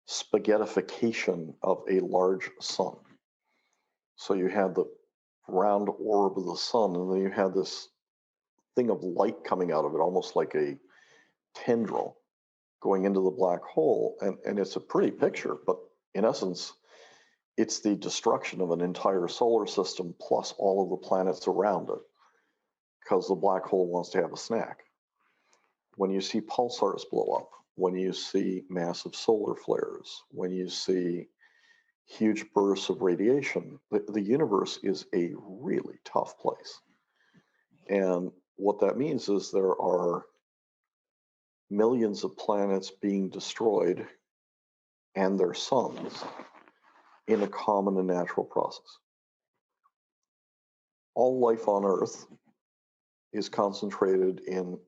spaghettification of a large sun. So you had the round orb of the sun, and then you had this thing of light coming out of it, almost like a tendril going into the black hole. And it's a pretty picture, but in essence, it's the destruction of an entire solar system plus all of the planets around it, because the black hole wants to have a snack. When you see pulsars blow up, when you see massive solar flares, when you see huge bursts of radiation, the universe is a really tough place. And what that means is there are millions of planets being destroyed and their suns in a common and natural process. All life on Earth is concentrated in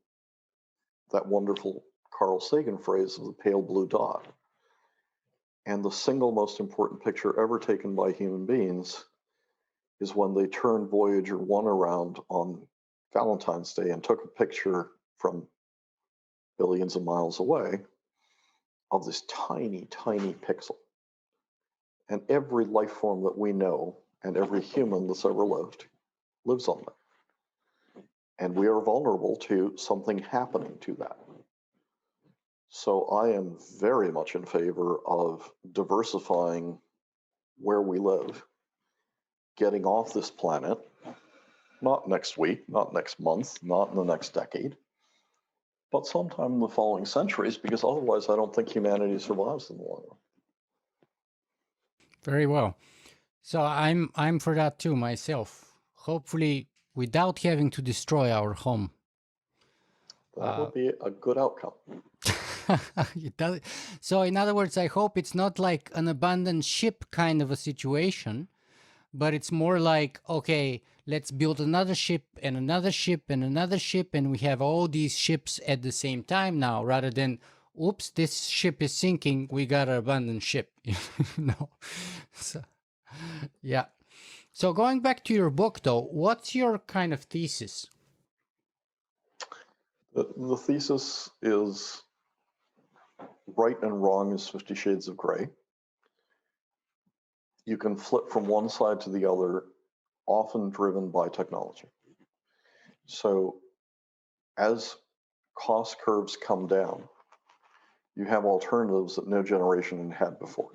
that wonderful Carl Sagan phrase of the pale blue dot. And the single most important picture ever taken by human beings is when they turned Voyager 1 around on Valentine's Day and took a picture from billions of miles away of this tiny, tiny pixel. And every life form that we know and every human that's ever lived lives on them. And we are vulnerable to something happening to that. So I am very much in favor of diversifying where we live, getting off this planet, not next week, not next month, not in the next decade, but sometime in the following centuries, because otherwise I don't think humanity survives in the long run. Very well. So I'm for that too myself. Hopefully, without having to destroy our home. That would be a good outcome. It does. So, in other words, I hope it's not like an abandoned ship kind of a situation, but it's more like, okay, let's build another ship and another ship and another ship, and we have all these ships at the same time now, rather than, oops, this ship is sinking, we gotta abandon ship. No. So, yeah. So going back to your book, though, what's your kind of thesis? The thesis is right and wrong is 50 shades of gray. You can flip from one side to the other, often driven by technology. So as cost curves come down, you have alternatives that no generation had before.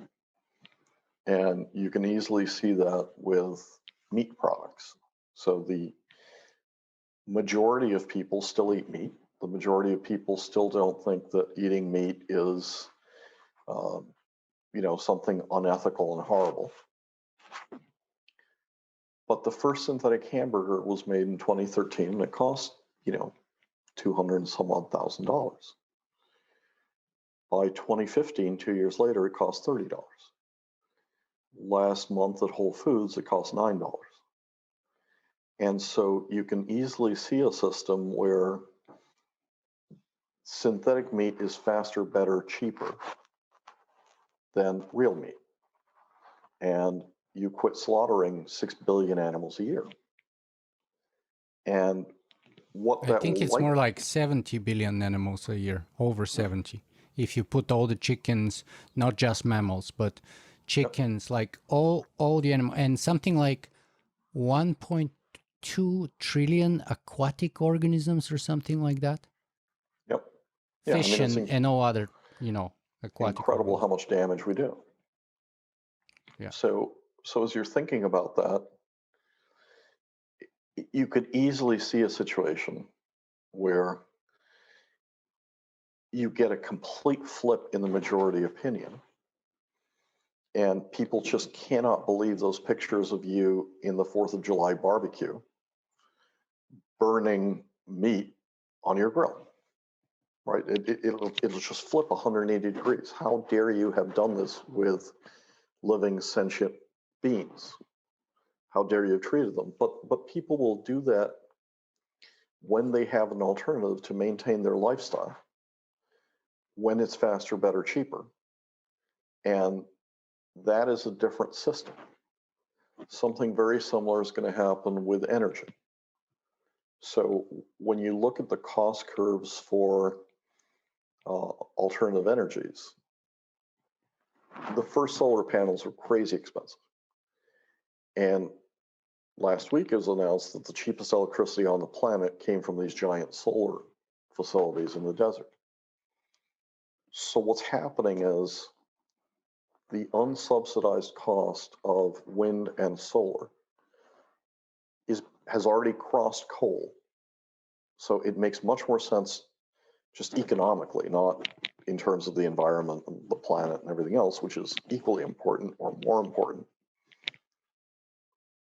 And you can easily see that with meat products. So the majority of people still eat meat. The majority of people still don't think that eating meat is, something unethical and horrible. But the first synthetic hamburger was made in 2013, and it cost, $200 and some odd thousand. By 2015, 2 years later, it cost $30. Last month at Whole Foods, it cost $9. And so you can easily see a system where synthetic meat is faster, better, cheaper than real meat. And you quit slaughtering 6 billion animals a year. And what I that think it's more like 70 billion animals a year, over 70. If you put all the chickens, not just mammals, but chickens, like all the animals, and something like 1.2 trillion aquatic organisms or something like that. Yep. Fish and all other, aquatic incredible organisms. how much damage we do. Yeah. So as you're thinking about that, you could easily see a situation where you get a complete flip in the majority opinion, and people just cannot believe those pictures of you in the 4th of July barbecue burning meat on your grill, right? It'll just flip 180 degrees. How dare you have done this with living sentient beings? How dare you have treated them? But people will do that when they have an alternative to maintain their lifestyle, when it's faster, better, cheaper. And that is a different system. Something very similar is going to happen with energy. So when you look at the cost curves for alternative energies, the first solar panels are crazy expensive. And last week it was announced that the cheapest electricity on the planet came from these giant solar facilities in the desert. So what's happening is the unsubsidized cost of wind and solar has already crossed coal. So it makes much more sense just economically, not in terms of the environment and the planet and everything else, which is equally important or more important.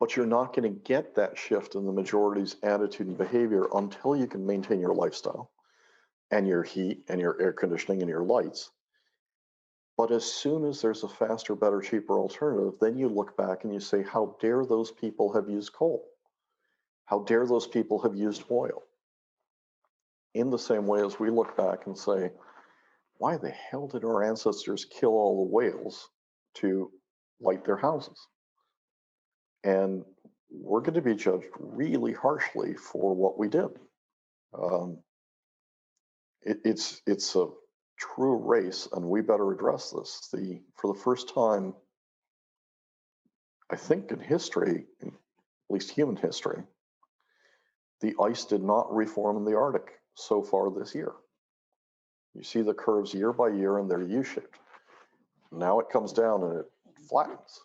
But you're not going to get that shift in the majority's attitude and behavior until you can maintain your lifestyle and your heat and your air conditioning and your lights. But as soon as there's a faster, better, cheaper alternative, then you look back and you say, how dare those people have used coal? How dare those people have used oil? In the same way as we look back and say, why the hell did our ancestors kill all the whales to light their houses? And we're going to be judged really harshly for what we did. It's a true race, and we better address this. For the first time, I think in history, at least human history, The ice did not reform in the Arctic so far this year. You see the curves year by year, and they're U-shaped. Now it comes down and it flattens,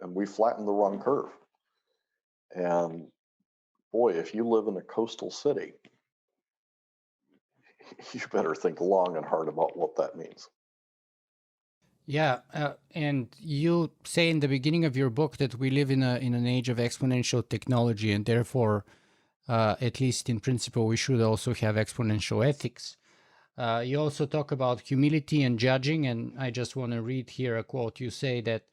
and we flattened the wrong curve. And boy, if you live in a coastal city, you better think long and hard about what that means. Yeah, and you say in the beginning of your book that we live in an age of exponential technology, and therefore, at least in principle, we should also have exponential ethics. You also talk about humility and judging, and I just want to read here a quote. You say that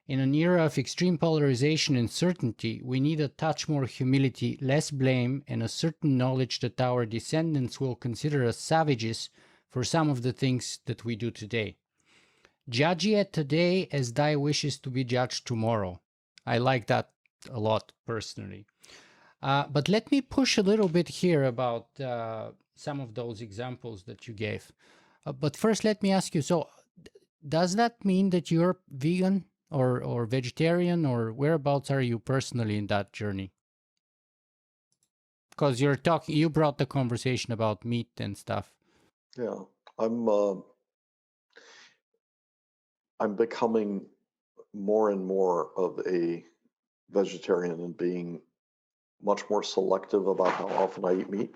in an era of extreme polarization and certainty, we need a touch more humility, less blame, and a certain knowledge that our descendants will consider us savages for some of the things that we do today. Judge yet today as thy wishes to be judged tomorrow. I like that a lot personally. But let me push a little bit here about some of those examples that you gave. But first, let me ask you, so does that mean that you're vegan or vegetarian, or whereabouts are you personally in that journey? Because you brought the conversation about meat and stuff. Yeah, I'm becoming more and more of a vegetarian and being much more selective about how often I eat meat.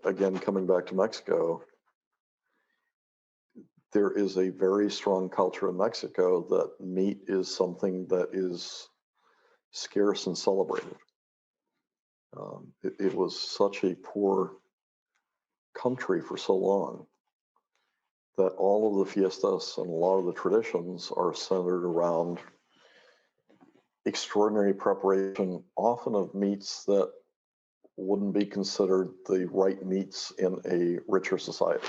Again, coming back to Mexico, there is a very strong culture in Mexico that meat is something that is scarce and celebrated. It was such a poor country for so long that all of the fiestas and a lot of the traditions are centered around extraordinary preparation, often of meats that wouldn't be considered the right meats in a richer society.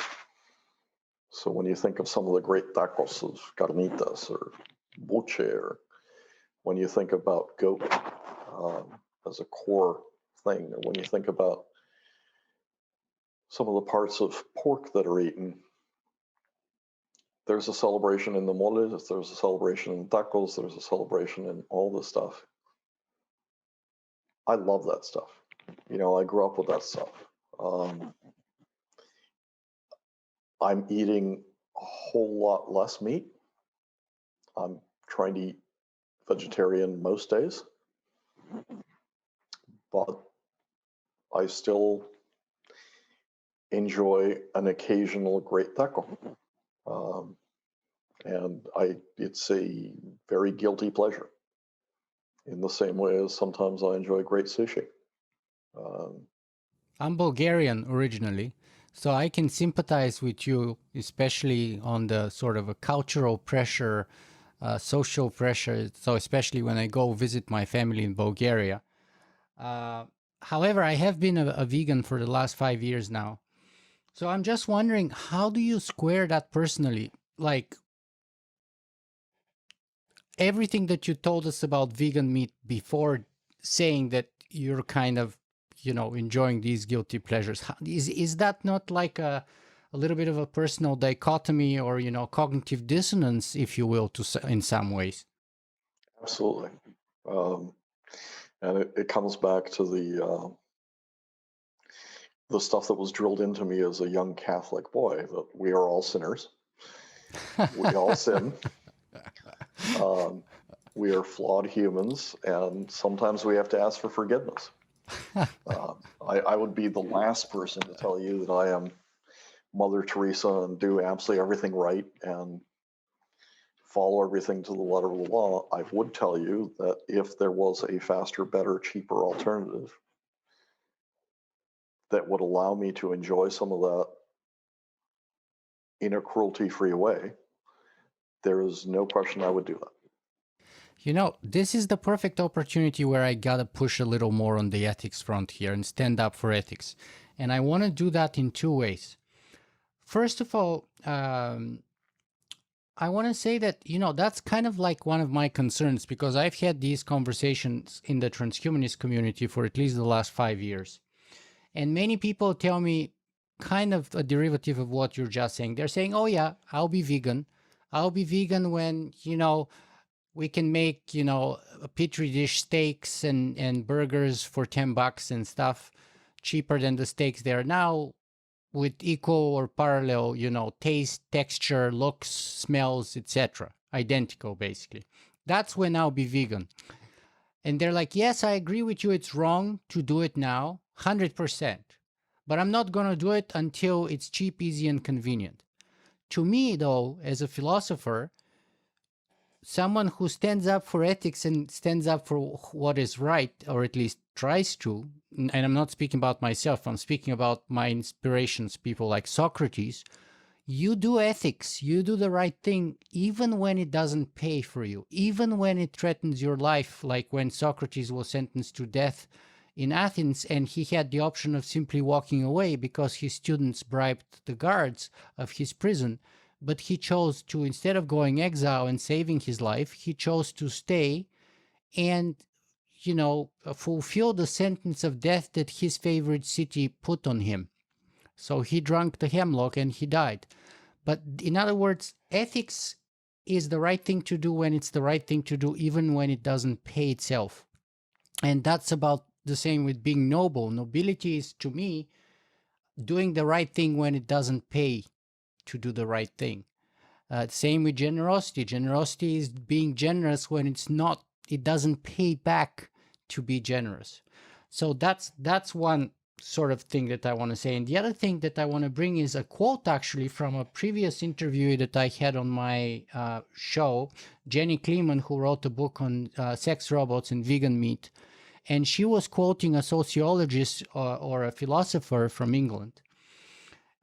So when you think of some of the great tacos of carnitas or buche, or when you think about goat as a core thing, or when you think about some of the parts of pork that are eaten, there's a celebration in the moles, there's a celebration in tacos, there's a celebration in all this stuff. I love that stuff. I grew up with that stuff. I'm eating a whole lot less meat. I'm trying to eat vegetarian most days, but I still enjoy an occasional great taco. And it's a very guilty pleasure, in the same way as sometimes I enjoy great sushi. I'm Bulgarian originally, so I can sympathize with you, especially on the sort of a cultural pressure, social pressure. So especially when I go visit my family in Bulgaria. However, I have been a vegan for the last 5 years now. So I'm just wondering, how do you square that personally? Like, everything that you told us about vegan meat before, saying that you're kind of, enjoying these guilty pleasures. Is that not like a little bit of a personal dichotomy, or, cognitive dissonance, if you will, in some ways? Absolutely. And it comes back to the stuff that was drilled into me as a young Catholic boy, that we are all sinners. We all sin. We are flawed humans, and sometimes we have to ask for forgiveness. I would be the last person to tell you that I am Mother Teresa and do absolutely everything right and follow everything to the letter of the law. I would tell you that if there was a faster, better, cheaper alternative that would allow me to enjoy some of that in a cruelty-free way, there is no question I would do that. This is the perfect opportunity where I gotta push a little more on the ethics front here and stand up for ethics. And I want to do that in two ways. First of all, I want to say that, that's kind of like one of my concerns, because I've had these conversations in the transhumanist community for at least the last 5 years. And many people tell me kind of a derivative of what you're just saying. They're saying, oh yeah, I'll be vegan. I'll be vegan when, we can make, you know, a petri dish steaks and burgers for $10 and stuff, cheaper than the steaks they are now, with equal or parallel, you know, taste, texture, looks, smells, etc. Identical, basically. That's when I'll be vegan. And they're like, yes, I agree with you. It's wrong to do it now, 100%. But I'm not going to do it until it's cheap, easy, and convenient. To me, though, as a philosopher, someone who stands up for ethics and stands up for what is right, or at least tries to, and I'm not speaking about myself, I'm speaking about my inspirations, people like Socrates, you do ethics, you do the right thing, even when it doesn't pay for you, even when it threatens your life, like when Socrates was sentenced to death in Athens and he had the option of simply walking away because his students bribed the guards of his prison. But he chose to, instead of going exile and saving his life, he chose to stay and, you know, fulfill the sentence of death that his favorite city put on him. So he drank the hemlock and he died. But in other words, ethics is the right thing to do when it's the right thing to do, even when it doesn't pay itself. And that's about the same with being noble. Nobility is, to me, doing the right thing when it doesn't pay to do the right thing. Same with generosity. Generosity is being generous when it doesn't pay back to be generous. So that's one sort of thing that I want to say. And the other thing that I want to bring is a quote actually from a previous interview that I had on my show, Jenny Kleeman, who wrote a book on sex robots and vegan meat. And she was quoting a sociologist or a philosopher from England.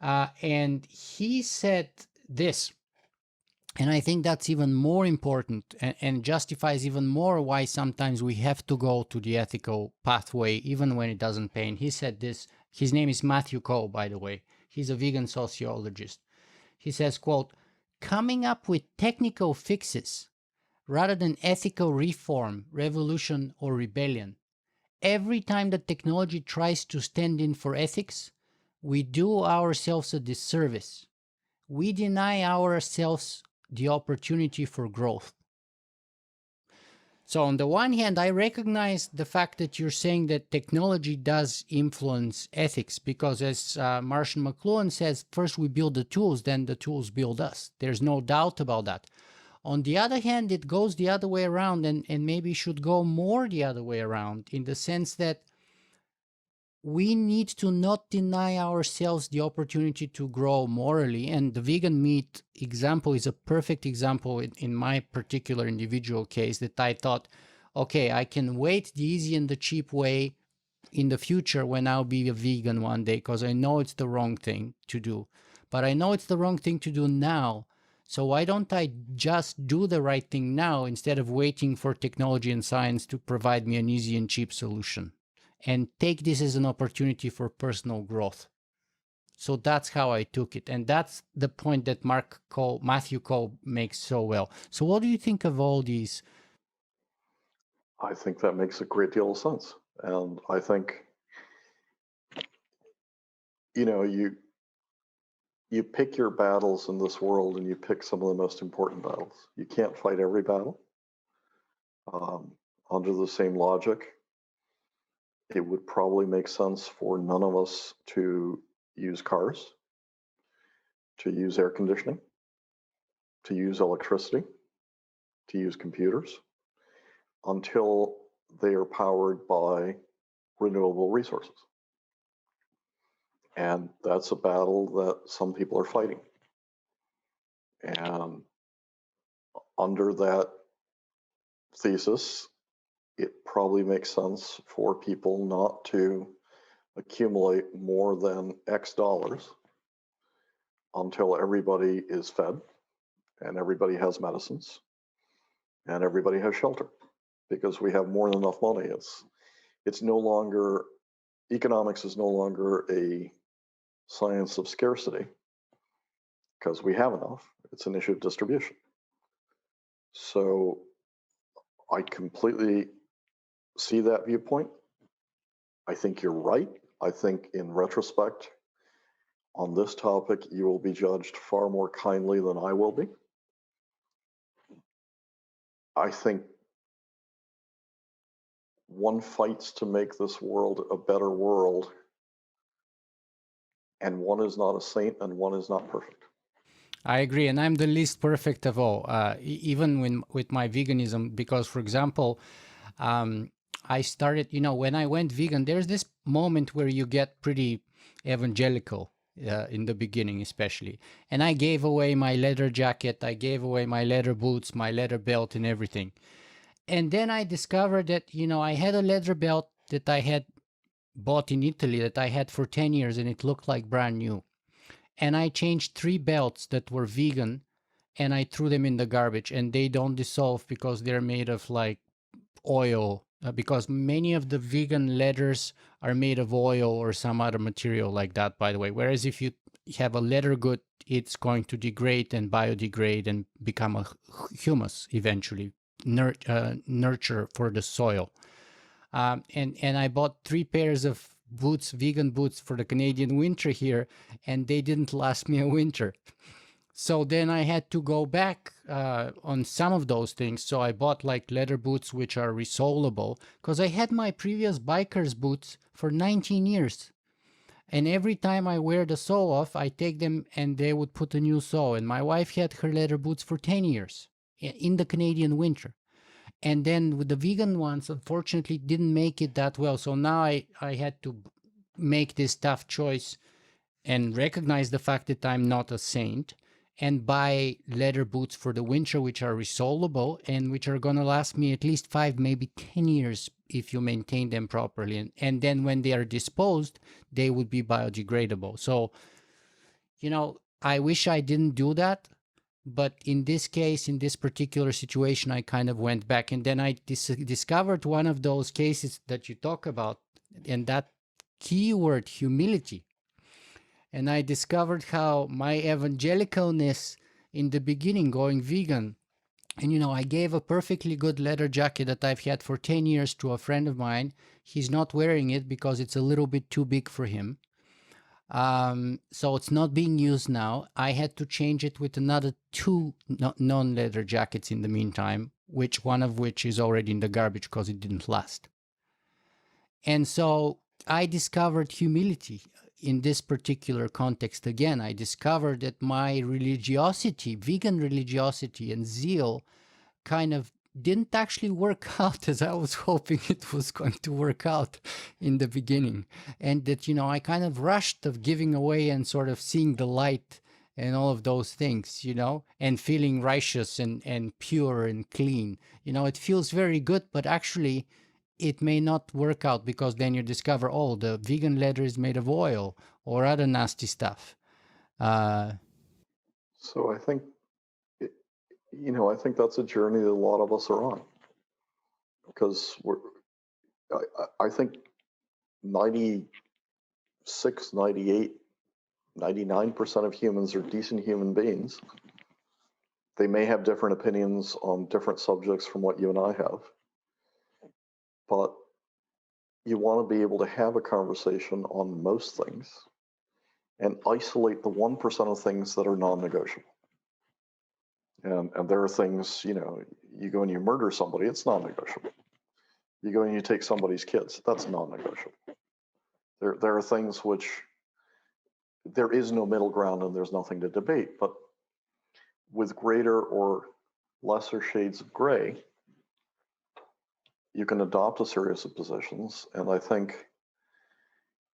And he said this, and I think that's even more important and justifies even more why sometimes we have to go to the ethical pathway, even when it doesn't pay. And he said this, his name is Matthew Coe, by the way. He's a vegan sociologist. He says, quote, coming up with technical fixes rather than ethical reform, revolution, or rebellion. Every time that technology tries to stand in for ethics, we do ourselves a disservice. We deny ourselves the opportunity for growth. So on the one hand, I recognize the fact that you're saying that technology does influence ethics, because as Marshall McLuhan says, first we build the tools, then the tools build us. There's no doubt about that. On the other hand, it goes the other way around, and maybe should go more the other way around, in the sense that we need to not deny ourselves the opportunity to grow morally. And the vegan meat example is a perfect example in my particular individual case, that I thought, okay, I can wait the easy and the cheap way in the future when I'll be a vegan one day, because I know it's the wrong thing to do. But I know it's the wrong thing to do now. So why don't I just do the right thing now instead of waiting for technology and science to provide me an easy and cheap solution? And take this as an opportunity for personal growth. So that's how I took it. And that's the point that Matthew Coe makes so well. So what do you think of all these? I think that makes a great deal of sense. And I think, you pick your battles in this world, and you pick some of the most important battles. You can't fight every battle. Under the same logic, it would probably make sense for none of us to use cars, to use air conditioning, to use electricity, to use computers, until they are powered by renewable resources. And that's a battle that some people are fighting. And under that thesis, it probably makes sense for people not to accumulate more than X dollars until everybody is fed and everybody has medicines and everybody has shelter, because we have more than enough money. It's no longer, economics is no longer a science of scarcity because we have enough. It's an issue of distribution. So I completely see that viewpoint. I think you're right. I think in retrospect, on this topic, you will be judged far more kindly than I will be. I think one fights to make this world a better world, and one is not a saint and one is not perfect. I agree, and I'm the least perfect of all, even with my veganism, because, for example, I started, when I went vegan, there's this moment where you get pretty evangelical in the beginning, especially. And I gave away my leather jacket, I gave away my leather boots, my leather belt, and everything. And then I discovered that, I had a leather belt that I had bought in Italy that I had for 10 years, and it looked like brand new. And I changed 3 belts that were vegan, and I threw them in the garbage, and they don't dissolve because they're made of like oil, because many of the vegan leathers are made of oil or some other material like that, by the way. Whereas if you have a leather good, it's going to degrade and biodegrade and become a humus eventually, nurture for the soil. And I bought 3 pairs of boots, vegan boots, for the Canadian winter here, and they didn't last me a winter. So then I had to go back on some of those things. So I bought like leather boots which are resolable, because I had my previous biker's boots for 19 years. And every time I wear the sole off, I take them and they would put a new sole. And my wife had her leather boots for 10 years in the Canadian winter. And then with the vegan ones, unfortunately, didn't make it that well. So now I had to make this tough choice and recognize the fact that I'm not a saint, and buy leather boots for the winter, which are resolable and which are going to last me at least 5, maybe 10 years if you maintain them properly. And then when they are disposed, they would be biodegradable. So, I wish I didn't do that. But in this case, in this particular situation, I kind of went back, and then I discovered one of those cases that you talk about, and that keyword, humility. And I discovered how my evangelicalness in the beginning, going vegan, and I gave a perfectly good leather jacket that I've had for 10 years to a friend of mine. He's not wearing it because it's a little bit too big for him. So it's not being used now. I had to change it with another 2 non-leather jackets in the meantime, one of which is already in the garbage because it didn't last. And so I discovered humility in this particular context. Again, I discovered that my religiosity, vegan religiosity and zeal, kind of didn't actually work out as I was hoping it was going to work out in the beginning. And that, I kind of rushed of giving away and sort of seeing the light and all of those things, and feeling righteous and pure and clean. It feels very good, but actually it may not work out, because then you discover, oh, the vegan leather is made of oil or other nasty stuff. So I think, I think that's a journey that a lot of us are on, because I think 96, 98, 99% of humans are decent human beings. They may have different opinions on different subjects from what you and I have, but you want to be able to have a conversation on most things and isolate the 1% of things that are non-negotiable. And there are things, you go and you murder somebody, it's non-negotiable. You go and you take somebody's kids, that's non-negotiable. There are things which there is no middle ground and there's nothing to debate, but with greater or lesser shades of gray, you can adopt a series of positions. And I think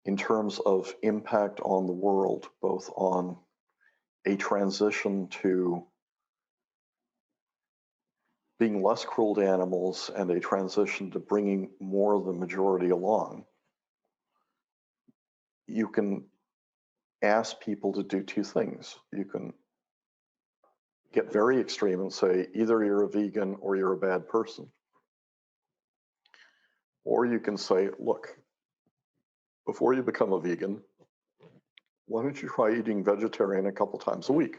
in terms of impact on the world, both on a transition to being less cruel to animals and a transition to bringing more of the majority along, you can ask people to do 2 things. You can get very extreme and say, either you're a vegan or you're a bad person. Or you can say, look, before you become a vegan, why don't you try eating vegetarian a couple times a week?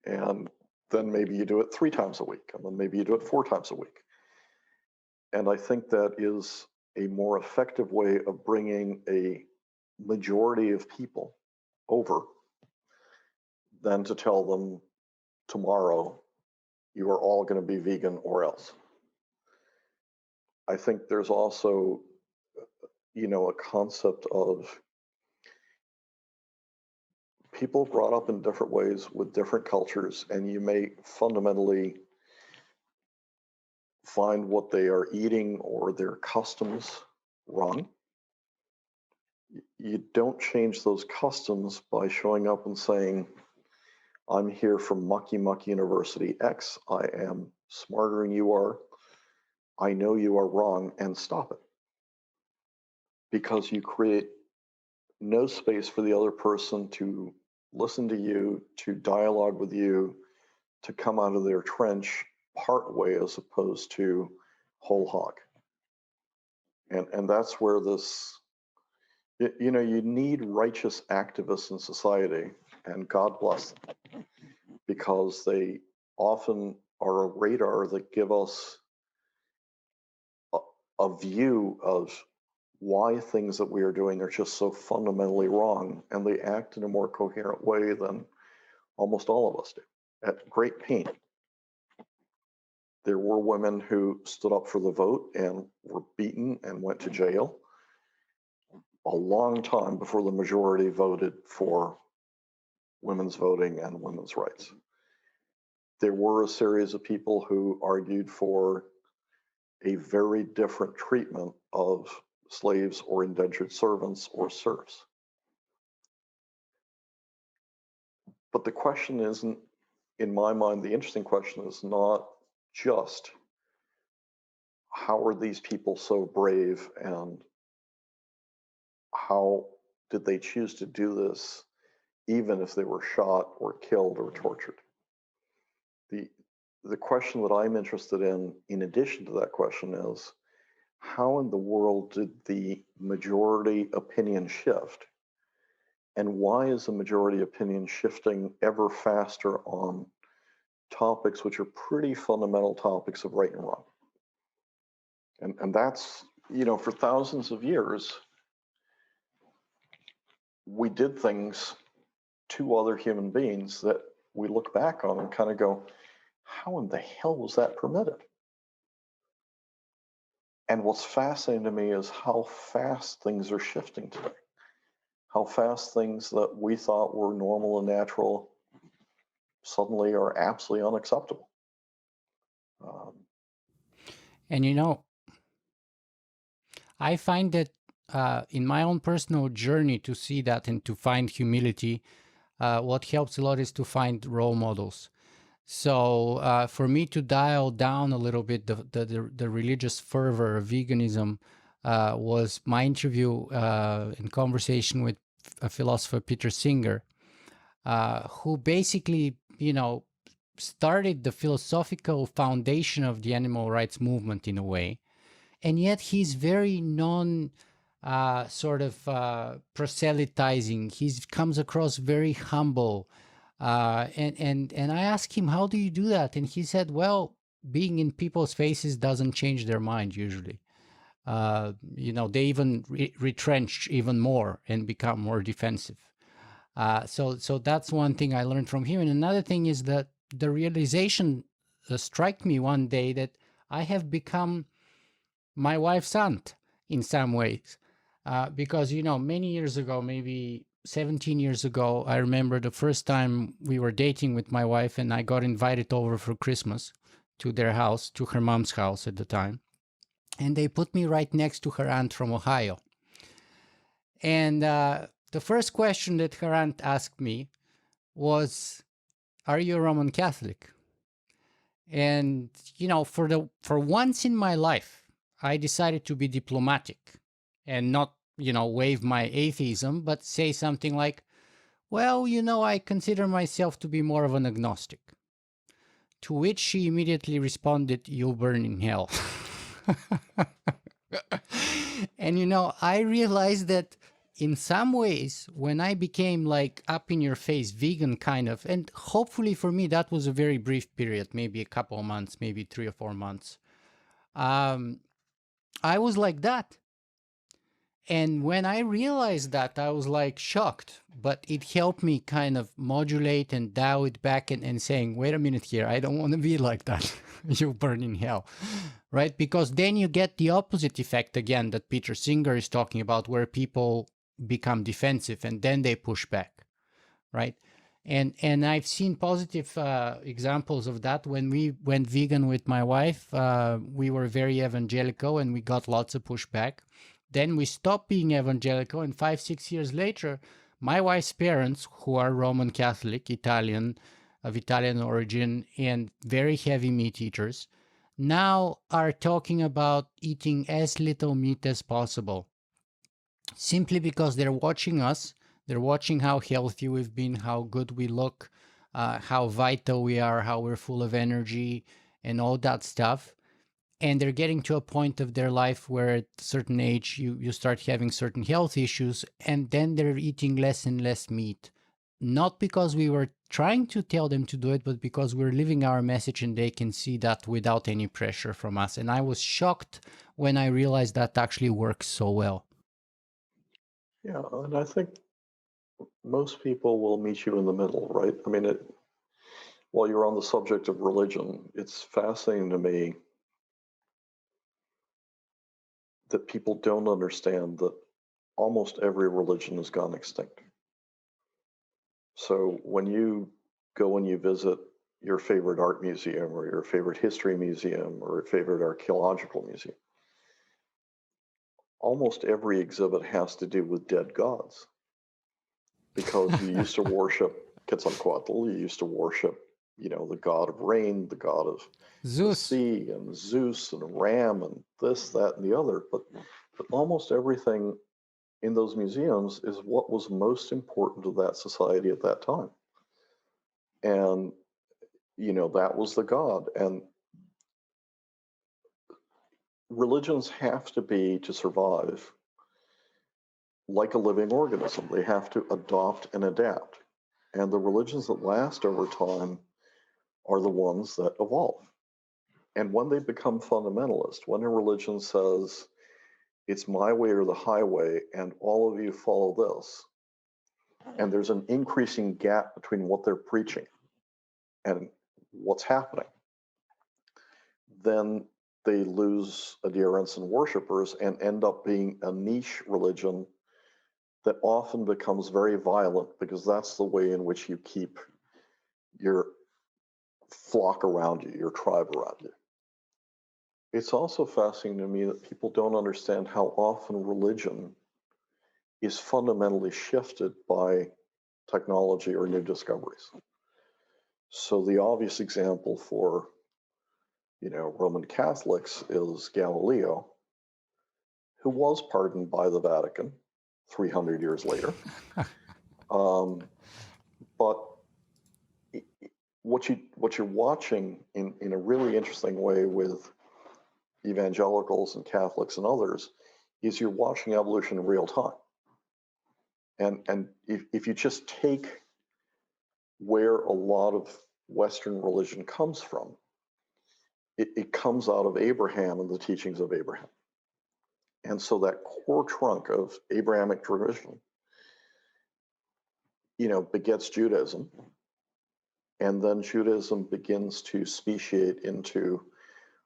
And then maybe you do it 3 times a week, and then maybe you do it 4 times a week. And I think that is a more effective way of bringing a majority of people over than to tell them tomorrow, you are all going to be vegan or else. I think there's also, a concept of people brought up in different ways with different cultures, and you may fundamentally find what they are eating or their customs wrong. You don't change those customs by showing up and saying, I'm here from Mucky Muck University X. I am smarter than you are. I know you are wrong, and stop it. Because you create no space for the other person to listen to you, to dialogue with you, to come out of their trench part way as opposed to whole hog. And that's where this, you need righteous activists in society, and God bless them, because they often are a radar that give us a view of why things that we are doing are just so fundamentally wrong, and they act in a more coherent way than almost all of us do, at great pain. There were women who stood up for the vote and were beaten and went to jail a long time before the majority voted for women's voting and women's rights. There were a series of people who argued for a very different treatment of slaves or indentured servants or serfs. But the question isn't, in my mind, the interesting question is not just how are these people so brave and how did they choose to do this even if they were shot or killed or tortured. The question that I'm interested in addition to that question, is how in the world did the majority opinion shift? And why is the majority opinion shifting ever faster on topics which are pretty fundamental topics of right and wrong? And that's, for thousands of years, we did things to other human beings that we look back on and kind of go, how in the hell was that permitted? And what's fascinating to me is how fast things are shifting today. How fast things that we thought were normal and natural suddenly are absolutely unacceptable. And I find that in my own personal journey to see that and to find humility, what helps a lot is to find role models. So for me to dial down a little bit the religious fervor of veganism was my interview and conversation with a philosopher, Peter Singer, who basically, started the philosophical foundation of the animal rights movement in a way. And yet he's very proselytizing. He comes across very humble. And I asked him, how do you do that? And he said, well, being in people's faces doesn't change their mind usually. They even retrench even more and become more defensive. So that's one thing I learned from him. And another thing is that the realization struck me one day that I have become my wife's aunt in some ways. Because, many years ago, maybe 17 years ago, I remember the first time we were dating with my wife, and I got invited over for Christmas to their house, to her mom's house at the time. And they put me right next to her aunt from Ohio. And the first question that her aunt asked me was, are you a Roman Catholic? And, for once in my life, I decided to be diplomatic and not, wave my atheism, but say something like, well, I consider myself to be more of an agnostic. To which she immediately responded, you'll burn in hell. And, I realized that in some ways, when I became like up in your face vegan kind of, and hopefully for me, that was a very brief period, maybe a couple of months, maybe 3 or 4 months. I was like that. And when I realized that, I was like shocked, but it helped me kind of modulate and dial it back and saying, wait a minute here, I don't want to be like that. You'll burn in hell, right? Because then you get the opposite effect again that Peter Singer is talking about, where people become defensive and then they push back, right? And I've seen positive examples of that. When we went vegan with my wife, we were very evangelical and we got lots of pushback. Then we stopped being evangelical, and 5-6 years later, my wife's parents, who are Roman Catholic, Italian, of Italian origin, and very heavy meat eaters, now are talking about eating as little meat as possible, simply because they're watching us. They're watching how healthy we've been, how good we look, how vital we are, how we're full of energy, and all that stuff. And they're getting to a point of their life where at a certain age you start having certain health issues, and then they're eating less and less meat. Not because we were trying to tell them to do it, but because we're living our message and they can see that without any pressure from us. And I was shocked when I realized that actually works so well. Yeah, and I think most people will meet you in the middle, right? I mean, while you're on the subject of religion, it's fascinating to me that people don't understand that almost every religion has gone extinct. So when you go and you visit your favorite art museum or your favorite history museum or your favorite archaeological museum, almost every exhibit has to do with dead gods, because you used to worship Quetzalcoatl, you used to worship, the god of rain, the god of the Zeus. sea, and Zeus and Ram and this, that, and the other. But almost everything in those museums is what was most important to that society at that time. And, that was the god. And religions have to be, to survive, like a living organism. They have to adopt and adapt. And the religions that last over time are the ones that evolve. And when they become fundamentalist, when a religion says, it's my way or the highway, and all of you follow this, and there's an increasing gap between what they're preaching and what's happening, then they lose adherents and worshipers and end up being a niche religion that often becomes very violent, because that's the way in which you keep your flock around you, your tribe around you. It's also fascinating to me that people don't understand how often religion is fundamentally shifted by technology or new discoveries. So the obvious example for, Roman Catholics is Galileo, who was pardoned by the Vatican 300 years later. But what you're watching in a really interesting way with evangelicals and Catholics and others is you're watching evolution in real time. And if you just take where a lot of Western religion comes from, it comes out of Abraham and the teachings of Abraham. And so that core trunk of Abrahamic tradition, begets Judaism. And then Judaism begins to speciate into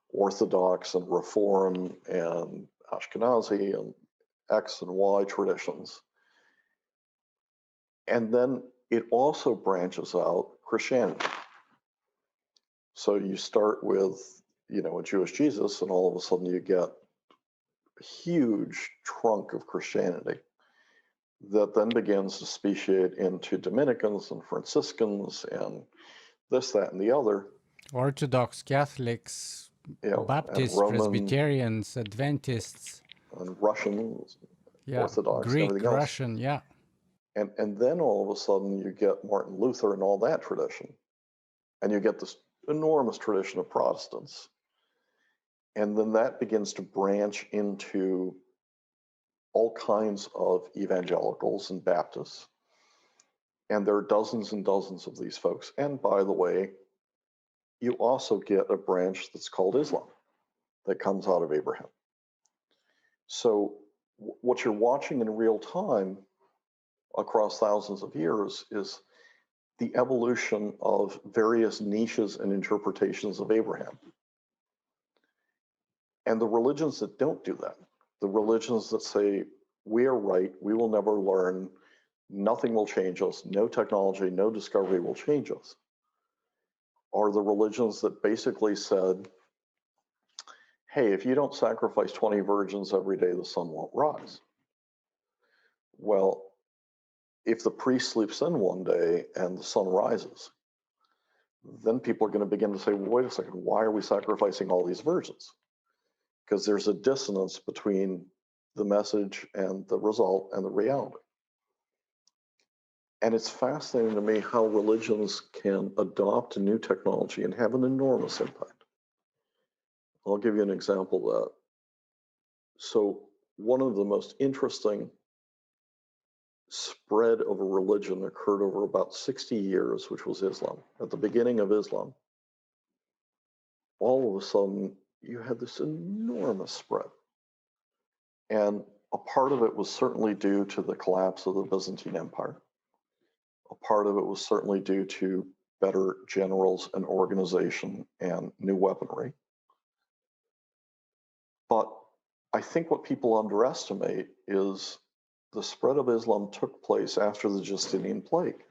Orthodox and Reform and Ashkenazi and X and Y traditions. And then it also branches out Christianity. So you start with, a Jewish Jesus, and all of a sudden you get a huge trunk of Christianity that then begins to speciate into Dominicans and Franciscans and this, that, and the other. Orthodox, Catholics, Baptists, and Roman, Presbyterians, Adventists, and Russians, Orthodox, Greek, and everything else. Russian, yeah. And then all of a sudden you get Martin Luther and all that tradition. And you get this enormous tradition of Protestants. And then that begins to branch into all kinds of evangelicals and Baptists. And there are dozens and dozens of these folks. And by the way, you also get a branch that's called Islam that comes out of Abraham. So what you're watching in real time across thousands of years is the evolution of various niches and interpretations of Abraham. And the religions that don't do that, the religions that say, we are right, we will never learn, nothing will change us, no technology, no discovery will change us, are the religions that basically said, hey, if you don't sacrifice 20 virgins every day, the sun won't rise. Well, if the priest sleeps in one day and the sun rises, then people are going to begin to say, well, wait a second, why are we sacrificing all these virgins? Because there's a dissonance between the message and the result and the reality. And it's fascinating to me how religions can adopt a new technology and have an enormous impact. I'll give you an example of that. So one of the most interesting spread of a religion occurred over about 60 years, which was Islam. At the beginning of Islam, all of a sudden, you had this enormous spread. And a part of it was certainly due to the collapse of the Byzantine Empire. A part of it was certainly due to better generals and organization and new weaponry. But I think what people underestimate is the spread of Islam took place after the Justinian plague,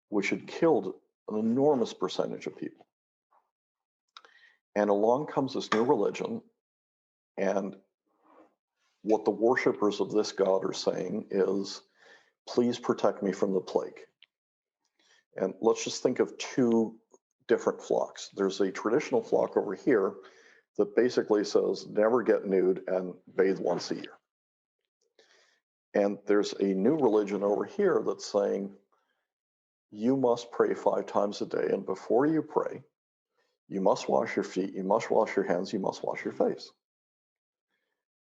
which had killed an enormous percentage of people. And along comes this new religion, and what the worshippers of this god are saying is, please protect me from the plague. And let's just think of two different flocks. There's a traditional flock over here that basically says, never get nude and bathe once a year. And there's a new religion over here that's saying, you must pray 5 times a day, and before you pray, you must wash your feet, you must wash your hands, you must wash your face.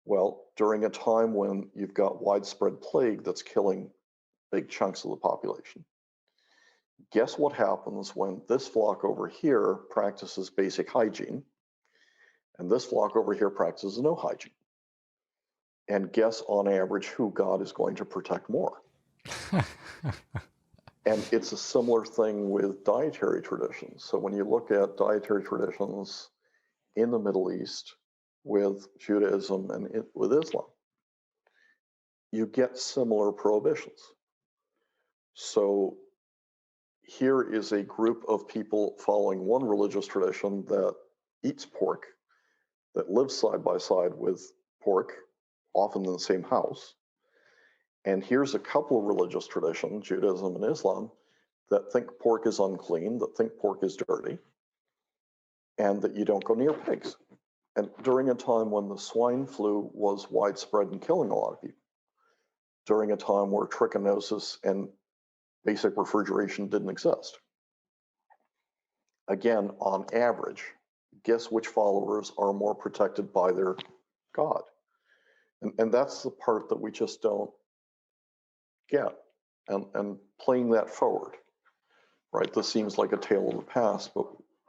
Well, during a time when you've got widespread plague that's killing big chunks of the population, guess what happens when this flock over here practices basic hygiene, and this flock over here practices no hygiene? And guess on average who God is going to protect more? And it's a similar thing with dietary traditions. So when you look at dietary traditions in the Middle East with Judaism and with Islam, you get similar prohibitions. So here is a group of people following one religious tradition that eats pork, that lives side by side with pork, often in the same house. And here's a couple of religious traditions, Judaism and Islam, that think pork is unclean, that think pork is dirty, and that you don't go near pigs. And during a time when the swine flu was widespread and killing a lot of people, during a time where trichinosis and basic refrigeration didn't exist. Again, on average, guess which followers are more protected by their God? And that's the part that we just don't get. And playing that forward, right? This seems like a tale of the past, but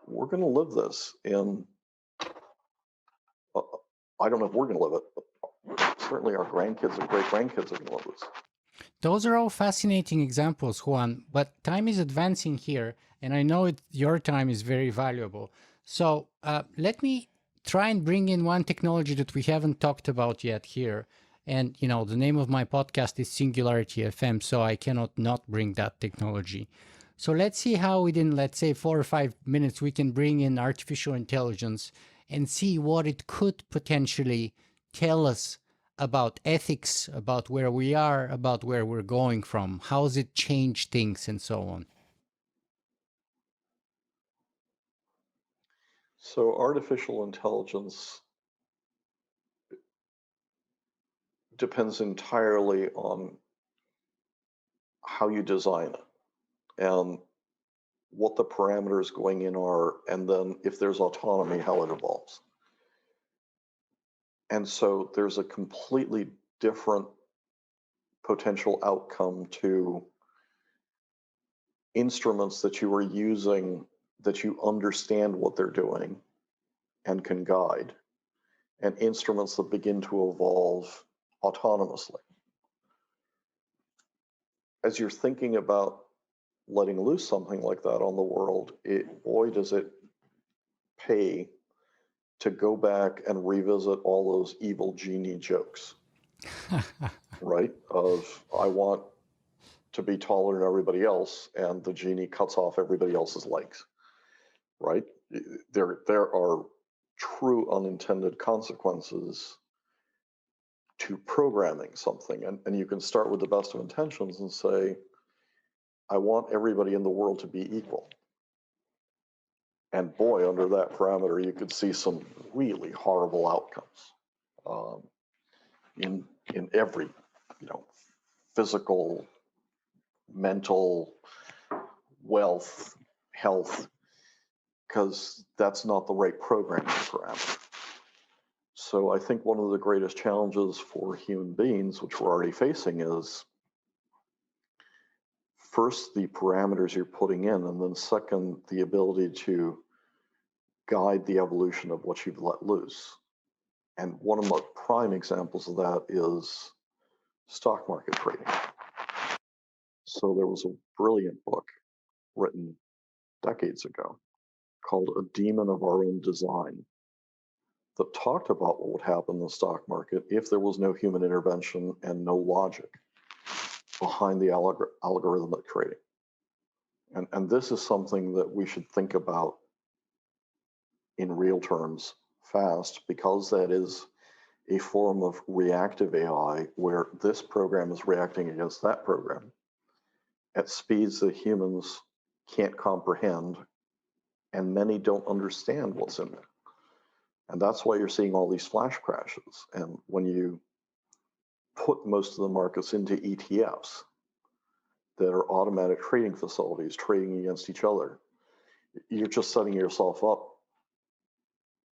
we're going to live this in, I don't know if we're going to live it, but certainly our grandkids and great-grandkids are going to live this. Those are all fascinating examples, Juan, but time is advancing here, and I know your time is very valuable. So let me try and bring in one technology that we haven't talked about yet here. And, you know, the name of my podcast is Singularity FM, so I cannot not bring that technology. So let's see how within, let's say, 4 or 5 minutes, we can bring in artificial intelligence and see what it could potentially tell us about ethics, about where we are, about where we're going from, how does it change things, and so on. So artificial intelligence depends entirely on how you design it and what the parameters going in are, and then if there's autonomy, how it evolves. And so there's a completely different potential outcome to instruments that you are using, that you understand what they're doing and can guide, and instruments that begin to evolve autonomously. As you're thinking about letting loose something like that on the world, boy, does it pay to go back and revisit all those evil genie jokes, right? Of, I want to be taller than everybody else, and the genie cuts off everybody else's legs, right? There are true unintended consequences to programming something. And you can start with the best of intentions and say, I want everybody in the world to be equal. And boy, under that parameter, you could see some really horrible outcomes in every, physical, mental, wealth, health, because that's not the right programming parameter. So I think one of the greatest challenges for human beings, which we're already facing, is first the parameters you're putting in, and then second, the ability to guide the evolution of what you've let loose. And one of the prime examples of that is stock market trading. So there was a brilliant book written decades ago called A Demon of Our Own Design that talked about what would happen in the stock market if there was no human intervention and no logic behind the algorithmic trading. And this is something that we should think about in real terms fast, because that is a form of reactive AI where this program is reacting against that program at speeds that humans can't comprehend, and many don't understand what's in there. And that's why you're seeing all these flash crashes. And when you put most of the markets into ETFs that are automatic trading facilities trading against each other, you're just setting yourself up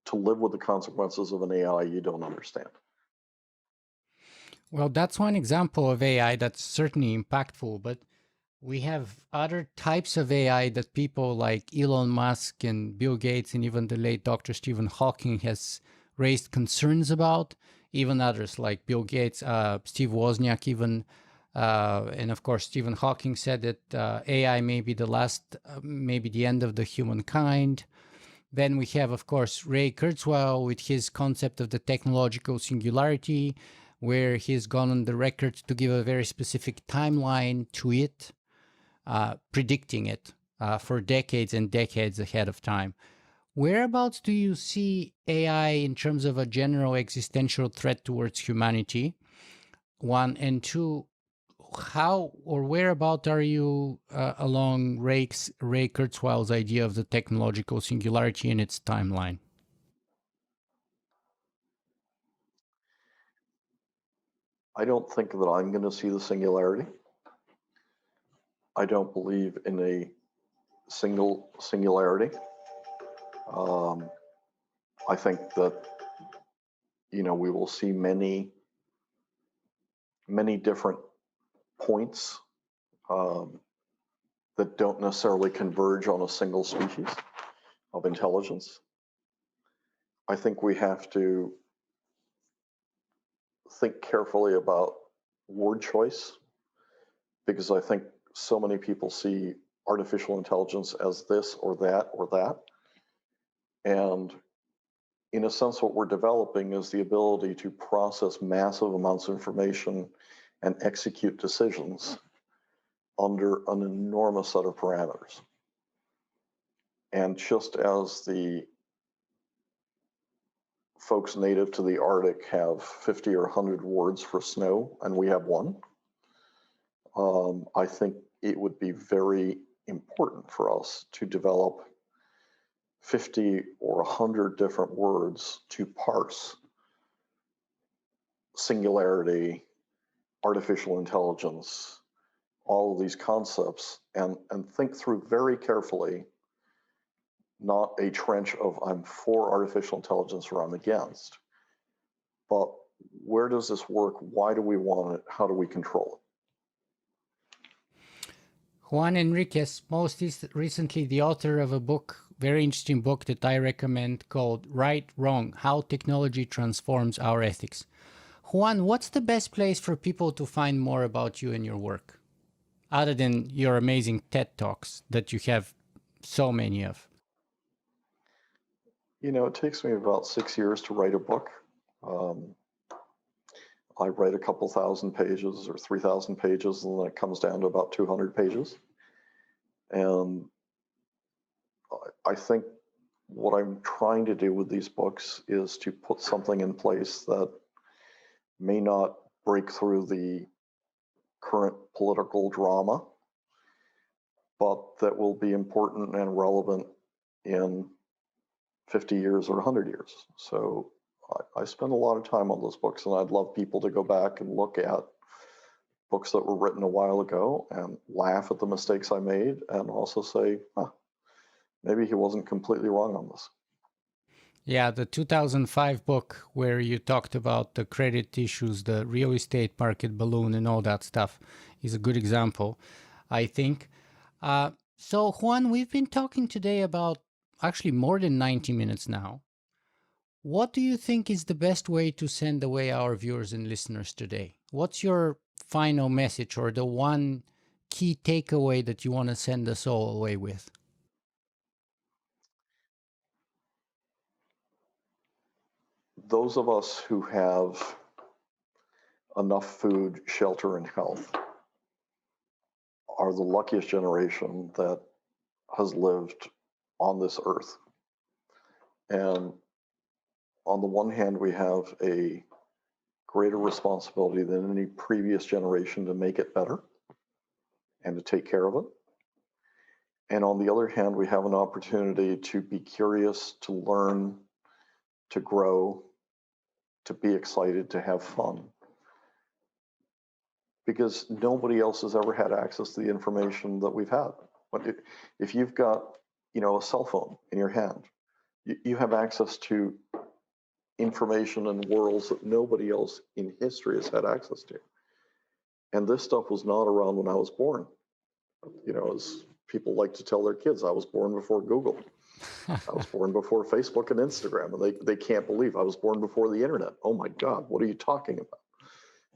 to live with the consequences of an AI you don't understand. Well, that's one example of AI that's certainly impactful, but we have other types of AI that people like Elon Musk and Bill Gates and even the late Dr. Stephen Hawking has raised concerns about. Even others like Bill Gates, Steve Wozniak even, and of course Stephen Hawking said that AI may be the last, maybe the end of the humankind. Then we have, of course, Ray Kurzweil with his concept of the technological singularity, where he's gone on the record to give a very specific timeline to it, predicting it for decades and decades ahead of time. Whereabouts do you see AI in terms of a general existential threat towards humanity? One, and two, how or whereabout are you along Ray Kurzweil's idea of the technological singularity and its timeline? I don't think that I'm going to see the singularity. I don't believe in a singularity. I think that, we will see many different points that don't necessarily converge on a single species of intelligence. I think we have to think carefully about word choice, because I think so many people see artificial intelligence as this or that or that. And in a sense, what we're developing is the ability to process massive amounts of information and execute decisions under an enormous set of parameters. And just as the folks native to the Arctic have 50 or 100 words for snow, and we have one, I think it would be very important for us to develop 50 or 100 different words to parse singularity, artificial intelligence, all of these concepts, and think through very carefully, not a trench of I'm for artificial intelligence or I'm against, but where does this work? Why do we want it? How do we control it? Juan Enriquez, most recently the author of a book, very interesting book that I recommend, called Right, Wrong, How Technology Transforms Our Ethics. Juan, what's the best place for people to find more about you and your work, other than your amazing TED Talks that you have so many of? It takes me about 6 years to write a book. I write a couple thousand pages or 3,000 pages, and then it comes down to about 200 pages. And I think what I'm trying to do with these books is to put something in place that may not break through the current political drama, but that will be important and relevant in 50 years or 100 years. So I spend a lot of time on those books, and I'd love people to go back and look at books that were written a while ago and laugh at the mistakes I made, and also say, maybe he wasn't completely wrong on this. Yeah, the 2005 book where you talked about the credit issues, the real estate market balloon and all that stuff is a good example, I think. So Juan, we've been talking today about actually more than 90 minutes now. What do you think is the best way to send away our viewers and listeners today? What's your final message, or the one key takeaway that you want to send us all away with? Those of us who have enough food, shelter, and health are the luckiest generation that has lived on this earth. And on the one hand, we have a greater responsibility than any previous generation to make it better and to take care of it. And on the other hand, we have an opportunity to be curious, to learn, to grow, to be excited, to have fun. Because nobody else has ever had access to the information that we've had. But if you've got, a cell phone in your hand, you have access to information and worlds that nobody else in history has had access to. And this stuff was not around when I was born. As people like to tell their kids, I was born before Google. I was born before Facebook and Instagram, and they can't believe I was born before the internet. Oh my God, what are you talking about?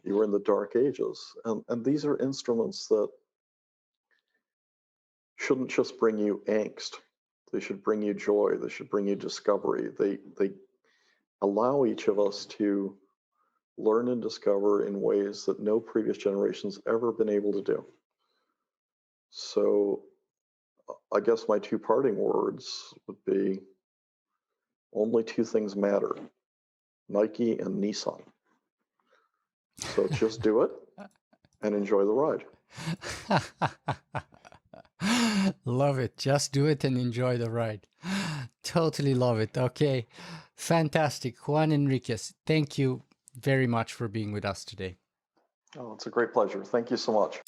You were in the dark ages. And these are instruments that shouldn't just bring you angst. They should bring you joy. They should bring you discovery. They allow each of us to learn and discover in ways that no previous generation's ever been able to do. So I guess my two parting words would be, only two things matter: Nike and Nissan. So just do it and enjoy the ride. Love it. Just do it and enjoy the ride. Totally love it. Okay. Fantastic. Juan Enriquez, thank you very much for being with us today. Oh, it's a great pleasure. Thank you so much.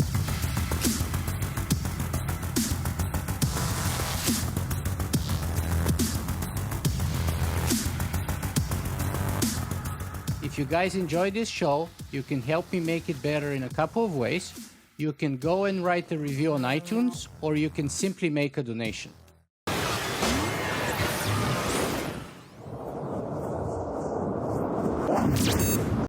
If you guys enjoyed this show, you can help me make it better in a couple of ways. You can go and write a review on iTunes, or you can simply make a donation.